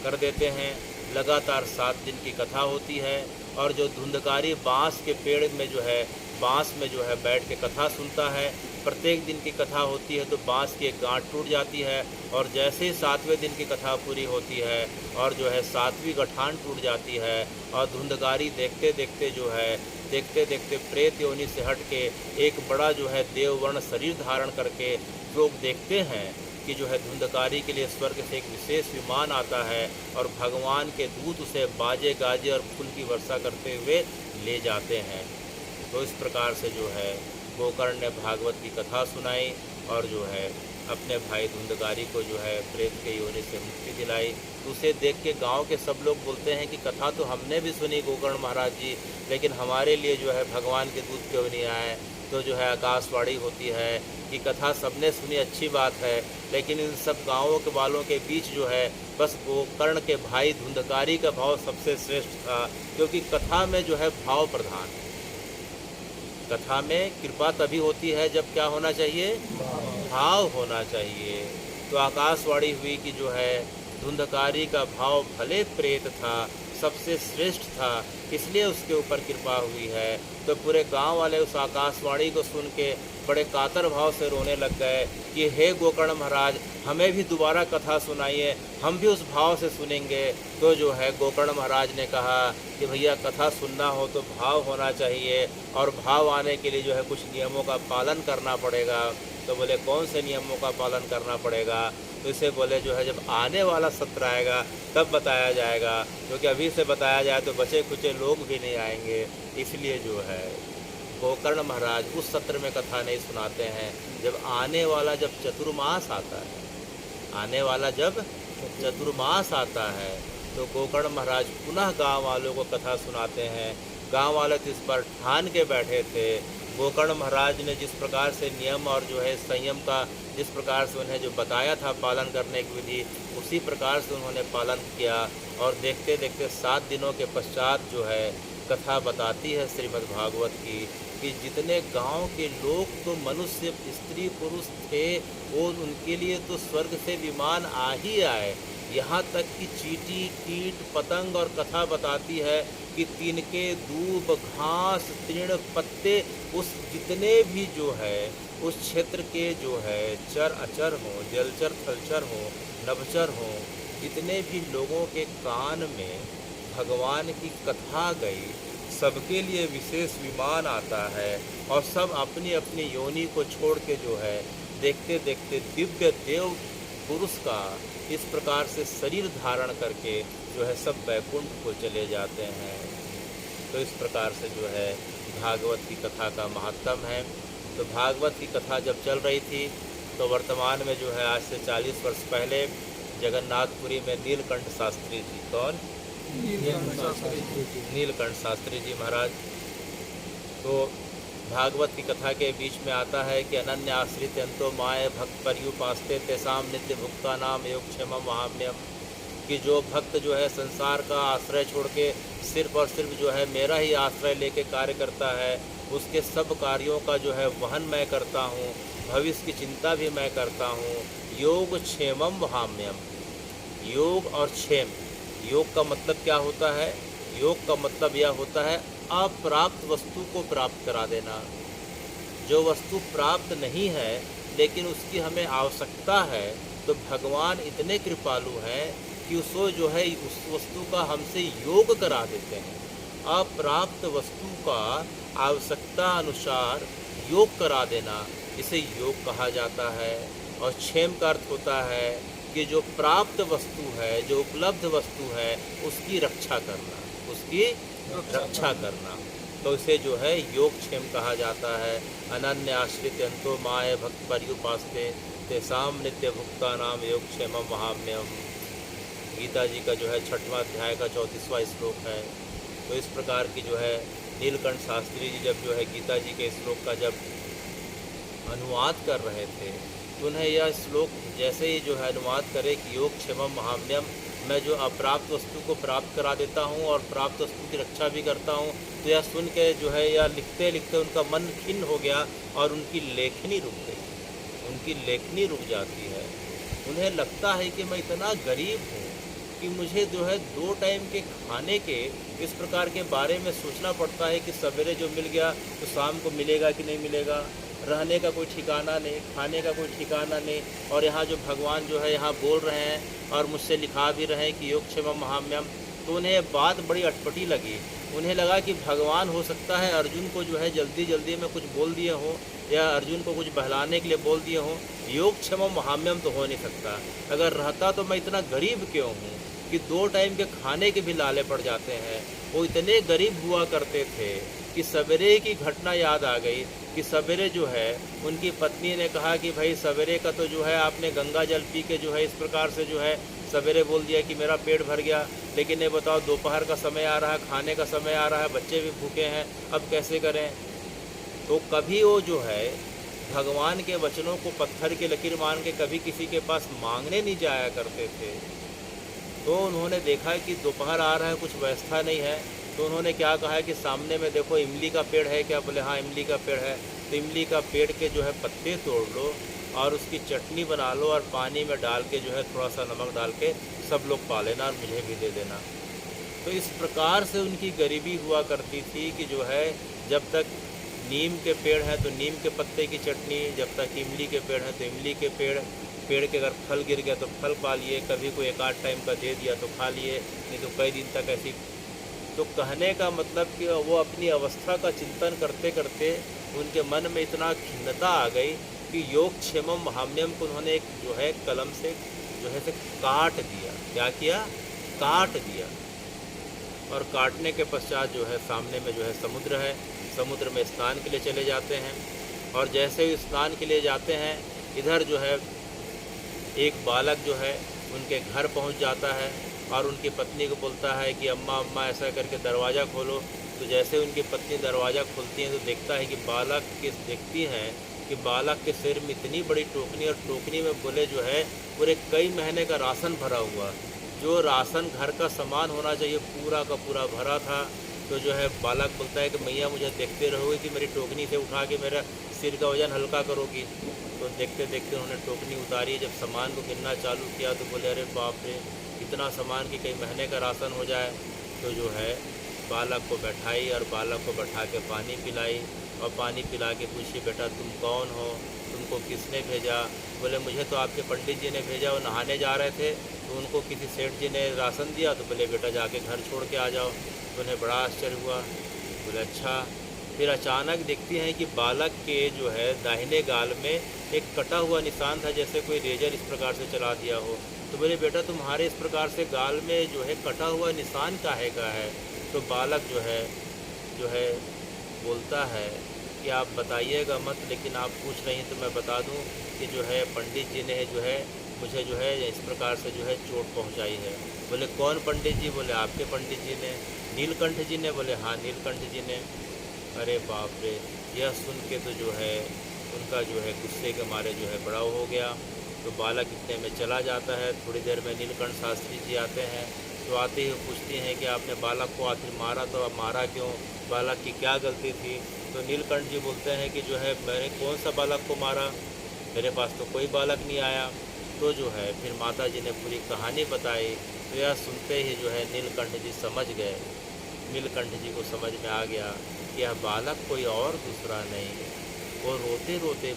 A: कर देते हैं। लगातार 7 दिन की कथा होती है और जो धुंधकारी बांस के पेड़ में जो है बांस में जो है बैठ के कथा सुनता है। प्रत्येक दिन की कथा होती है तो बांस की एक गांठ टूट जाती है और जैसे ही 7वें दिन की कथा पूरी होती है और जो है 7वीं गठान टूट जाती है और धुंधकारी देखते देखते प्रेत योनि से हट के एक बड़ा जो है देववर्ण शरीर धारण करके लोग देखते हैं कि जो है धुंधकारी के लिए स्वर्ग से एक विशेष विमान आता है और भगवान के दूत उसे बाजे गाजे और फूल की वर्षा करते हुए ले जाते हैं। तो इस प्रकार से जो है गोकर्ण ने भागवत की कथा सुनाई और जो है अपने भाई धुंधकारी को जो है प्रेत के योनि से मुक्ति दिलाई। तो उसे देख के गांव के सब लोग बोलते हैं कि कथा तो हमने भी सुनी गोकर्ण महाराज जी, लेकिन हमारे लिए जो है भगवान के दूत क्यों नहीं आए? तो जो है आकाशवाणी होती है कि कथा सबने सुनी, अच्छी बात है, लेकिन इन सब गाँवों के वालों के बीच जो है बस गोकर्ण के भाई धुंधकारी का भाव सबसे श्रेष्ठ था, क्योंकि कथा में जो है भाव प्रधान है। कथा में कृपा तभी होती है जब क्या होना चाहिए? भाव होना चाहिए। तो आकाशवाणी हुई कि जो है धुंधकारी का भाव भले प्रेत था, सबसे श्रेष्ठ था, इसलिए उसके ऊपर कृपा हुई है। तो पूरे गांव वाले उस आकाशवाणी को सुन के बड़े कातर भाव से रोने लग गए कि हे गोकर्ण महाराज, हमें भी दोबारा कथा सुनाइए, हम भी उस भाव से सुनेंगे। तो जो है गोकर्ण महाराज ने कहा कि भैया कथा सुनना हो तो भाव होना चाहिए और भाव आने के लिए जो है कुछ नियमों का पालन करना पड़ेगा। तो बोले कौन से नियमों का पालन करना पड़ेगा? तो इसे बोले जो है जब आने वाला सत्र आएगा तब बताया जाएगा, क्योंकि अभी से बताया जाए तो बचे खुचे लोग भी नहीं आएंगे। इसलिए जो है गोकर्ण महाराज उस सत्र में कथा नहीं सुनाते हैं। जब आने वाला जब चतुर्मास आता है, आने वाला जब चतुर्मास आता है तो गोकर्ण महाराज पुनः गांव वालों को कथा सुनाते हैं। गांव वाले तो इस पर ठान के बैठे थे। गोकर्ण महाराज ने जिस प्रकार से नियम और जो है संयम का जिस प्रकार से उन्हें जो बताया था पालन करने की विधि, उसी प्रकार से उन्होंने पालन किया। और देखते देखते 7 दिनों के पश्चात जो है कथा बताती है श्रीमद् भागवत की कि जितने गांव के लोग तो मनुष्य स्त्री पुरुष थे, वो उनके लिए तो स्वर्ग से विमान आ ही आए। यहाँ तक कि चींटी कीट पतंग और कथा बताती है कि तिनके दूब घास तृण पत्ते उस जितने भी जो है उस क्षेत्र के जो है चर अचर हों, जलचर थलचर हों, नभचर हों, जितने भी लोगों के कान में भगवान की कथा गई, सबके लिए विशेष विमान आता है और सब अपनी अपनी योनि को छोड़ के जो है देखते देखते दिव्य देव पुरुष का इस प्रकार से शरीर धारण करके जो है सब वैकुंठ को चले जाते हैं। तो इस प्रकार से जो है भागवत की कथा का महत्व है। तो भागवत की कथा जब चल रही थी तो वर्तमान में जो है आज से 40 वर्ष पहले जगन्नाथपुरी में नीलकंठ शास्त्री जी, कौन? नीलकंठ शास्त्री जी महाराज। तो भागवत की कथा के बीच में आता है कि अनन्य आश्रित अंतो माय भक्त पर्युपास्ते तेसाम नित्य भुक्ता नाम योगक्षेमम वहाम्यम, कि जो भक्त जो है संसार का आश्रय छोड़ के सिर्फ और सिर्फ जो है मेरा ही आश्रय लेके कार्य करता है, उसके सब कार्यों का जो है वहन मैं करता हूँ, भविष्य की चिंता भी मैं करता हूँ। योग क्षेमम वहाम्यम, योग और क्षेम, योग का मतलब क्या होता है? योग का मतलब यह होता है अप्राप्त वस्तु को प्राप्त करा देना। जो वस्तु प्राप्त नहीं है लेकिन उसकी हमें आवश्यकता है, तो भगवान इतने कृपालु हैं कि उसको जो है उस वस्तु का हमसे योग करा देते हैं। अप्राप्त वस्तु का आवश्यकता अनुसार योग करा देना, इसे योग कहा जाता है। और क्षेम का अर्थ होता है कि जो प्राप्त वस्तु है, जो उपलब्ध वस्तु है, उसकी रक्षा करना, उसकी रक्षा करना, तो इसे जो है योग क्षेम कहा जाता है। अनन्य आश्रित अंतो माय भक्त पर्युपास्ते तेसाम नित्य भुक्ता नाम योग क्षेमम वहाम्यम। गीता जी का जो है 6वां अध्याय का 34वां श्लोक है। तो इस प्रकार की जो है नीलकंठ शास्त्री जी जब जो है गीता जी के श्लोक का जब अनुवाद कर रहे थे तो उन्हें यह श्लोक जैसे ही जो है अनुवाद करे कि योग क्षेमम वहाम्यम, मैं जो अप्राप्त वस्तु को प्राप्त करा देता हूँ और प्राप्त वस्तु की रक्षा भी करता हूँ, तो यह सुन के जो है यह लिखते लिखते उनका मन खिन्न हो गया और उनकी लेखनी रुक गई, उनकी लेखनी रुक जाती है। उन्हें लगता है कि मैं इतना गरीब हूँ कि मुझे जो है 2 टाइम के खाने के इस प्रकार के बारे में सोचना पड़ता है कि सवेरे जो मिल गया तो शाम को मिलेगा कि नहीं मिलेगा, रहने का कोई ठिकाना नहीं, खाने का कोई ठिकाना नहीं। और यहाँ जो भगवान जो है यहाँ बोल रहे हैं और मुझसे लिखा भी रहे हैं कि योग क्षेमम वहाम्यम, तो उन्हें बात बड़ी अटपटी लगी। उन्हें लगा कि भगवान हो सकता है अर्जुन को जो है जल्दी जल्दी में कुछ बोल दिए हों या अर्जुन को कुछ बहलाने के लिए बोल दिए हों। योग क्षेमम वहाम्यम तो हो नहीं सकता, अगर रहता तो मैं इतना गरीब क्यों हूँ कि 2 टाइम के खाने के भी लाले पड़ जाते हैं। वो इतने गरीब हुआ करते थे कि सवेरे की घटना याद आ गई कि सवेरे जो है उनकी पत्नी ने कहा कि भाई सवेरे का तो जो है आपने गंगा जल पी के जो है इस प्रकार से जो है सवेरे बोल दिया कि मेरा पेट भर गया, लेकिन ये बताओ दोपहर का समय आ रहा है, खाने का समय आ रहा है, बच्चे भी भूखे हैं, अब कैसे करें। तो कभी वो जो है भगवान के वचनों को पत्थर की लकीर मान के कभी किसी के पास मांगने नहीं जाया करते थे। तो उन्होंने देखा कि दोपहर आ रहा है, कुछ व्यवस्था नहीं है, तो उन्होंने क्या कहा कि सामने में देखो इमली का पेड़ है क्या? बोले हाँ इमली का पेड़ है। तो इमली का पेड़ के जो है पत्ते तोड़ लो और उसकी चटनी बना लो और पानी में डाल के जो है थोड़ा सा नमक डाल के सब लोग पा लेना और मुझे भी दे देना। तो इस प्रकार से उनकी गरीबी हुआ करती थी कि जो है जब तक नीम के पेड़ हैं तो नीम के पत्ते की चटनी, जब तक इमली के पेड़ हैं तो इमली के पेड़ के अगर फल गिर गया तो फल पा लिए, कभी कोई 1-8 टाइम का दे दिया तो खा लिए, नहीं तो कई दिन तक ऐसी। तो कहने का मतलब कि वो अपनी अवस्था का चिंतन करते करते उनके मन में इतना खिन्नता आ गई कि योग क्षेमम महाम्यम को उन्होंने एक जो है कलम से जो है से काट दिया। क्या किया? काट दिया। और काटने के पश्चात जो है सामने में जो है समुद्र है, समुद्र में स्नान के लिए चले जाते हैं। और जैसे ही स्नान के लिए जाते हैं, इधर जो है एक बालक जो है उनके घर पहुंच जाता है और उनकी पत्नी को बोलता है कि अम्मा अम्मा ऐसा करके दरवाज़ा खोलो। तो जैसे उनकी पत्नी दरवाज़ा खोलती है तो देखता है कि बालक देखती हैं कि बालक के सिर में इतनी बड़ी टोकनी, और टोकनी में बोले जो है पूरे कई महीने का राशन भरा हुआ, जो राशन घर का सामान होना चाहिए पूरा का पूरा भरा था। तो जो है बालक बोलता है कि मैया मुझे देखते रहोगे कि मेरी टोकनी से उठा के मेरा सिर का वजन हल्का करोगी। तो देखते देखते उन्होंने टोकनी उतारी, जब सामान को गिनना चालू किया तो बोले अरे बाप रे, इतना सामान कि कई महीने का राशन हो जाए। तो जो है बालक को बैठाई और बालक को बैठा के पानी पिलाई, और पानी पिला के पूछी बेटा तुम कौन हो, तुमको किसने भेजा? बोले मुझे तो आपके पंडित जी ने भेजा, वो नहाने जा रहे थे तो उनको किसी सेठ जी ने राशन दिया। तो बोले बेटा जाके घर छोड़ के आ जाओ। तो उन्हें बड़ा आश्चर्य हुआ। बोले अच्छा। फिर अचानक देखती हैं कि बालक के जो है दाहिने गाल में एक कटा हुआ निशान था, जैसे कोई रेजर इस प्रकार से चला दिया हो। तो बोले बेटा तुम्हारे इस प्रकार से गाल में जो है कटा हुआ निशान काहे का है? तो बालक जो है बोलता है कि आप बताइएगा मत, लेकिन आप पूछ रही हैं तो मैं बता दूं कि जो है पंडित जी ने जो है मुझे जो है इस प्रकार से जो है चोट पहुंचाई है। बोले कौन पंडित जी? बोले आपके पंडित जी ने। नीलकंठ जी ने? बोले हाँ नीलकंठ जी ने। अरे बाप रे, यह सुन के तो जो है उनका जो है गुस्से के मारे जो है बड़ा हो गया। तो बालक इतने में चला जाता है। थोड़ी देर में नीलकंठ शास्त्री जी आते हैं। तो आते ही पूछती हैं कि आपने बालक को आखिर मारा तो अब मारा क्यों, बालक की क्या गलती थी? तो नीलकंठ जी बोलते हैं कि जो है मैंने कौन सा बालक को मारा, मेरे पास तो कोई बालक नहीं आया। तो जो है फिर माता जी ने पूरी कहानी बताई। तो यह सुनते ही जो है नीलकंठ जी समझ गए, नीलकंठ जी को समझ में आ गया कि यह बालक कोई और दूसरा नहीं। वो रोते रोते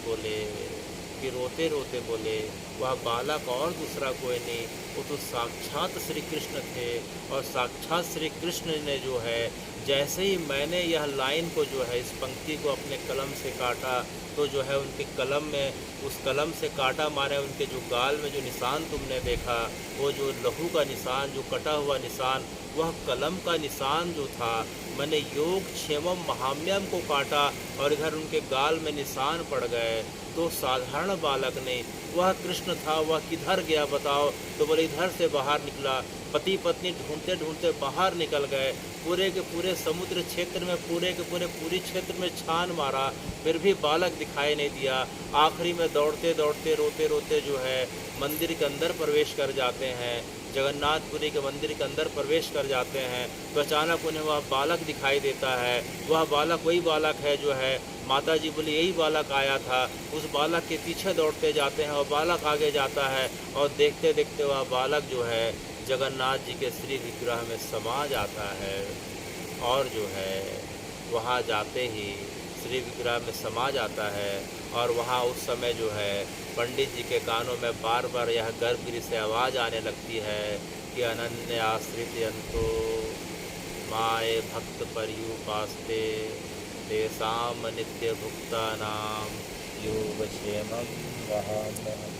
A: बोले वह बालक और दूसरा कोई नहीं, वो तो साक्षात श्री कृष्ण थे। और साक्षात श्री कृष्ण ने जो है जैसे ही मैंने यह लाइन को जो है इस पंक्ति को अपने कलम से काटा, तो जो है उनके कलम में उस कलम से काटा मारे उनके जो गाल में जो निशान तुमने देखा, वो जो लहू का निशान, जो कटा हुआ निशान, वह कलम का निशान जो था, मैंने योग क्षेमम महाम्यम को काटा और इधर उनके गाल में निशान पड़ गए। तो साधारण बालक नहीं, वह कृष्ण था, वह किधर गया बताओ? तो बोले इधर से बाहर निकला। पति पत्नी ढूंढते ढूंढते बाहर निकल गए, पूरे के पूरे समुद्र क्षेत्र में पूरी क्षेत्र में छान मारा, फिर भी बालक दिखाई नहीं दिया। आखिरी में दौड़ते दौड़ते रोते रोते जो है मंदिर के अंदर प्रवेश कर जाते हैं, जगन्नाथपुरी के मंदिर के अंदर प्रवेश कर जाते हैं। तो अचानक उन्हें वह बालक दिखाई देता है। वह बालक वही बालक है जो है माता जी बोली यही बालक आया था। उस बालक के पीछे दौड़ते जाते हैं और बालक आगे जाता है, और देखते देखते वह बालक जो है जगन्नाथ जी के श्री विग्रह में समा जाता है। और जो है वहाँ जाते ही श्री विग्रह में समा जाता है। और वहाँ उस समय जो है पंडित जी के कानों में बार बार यह गर्भगृह से आवाज़ आने लगती है कि अनन्य आश्रित अंतो माए भक्त पर्युपास्ते तेषाम नित्य भुक्तानाम योगक्षेमं वहाम्यहम्।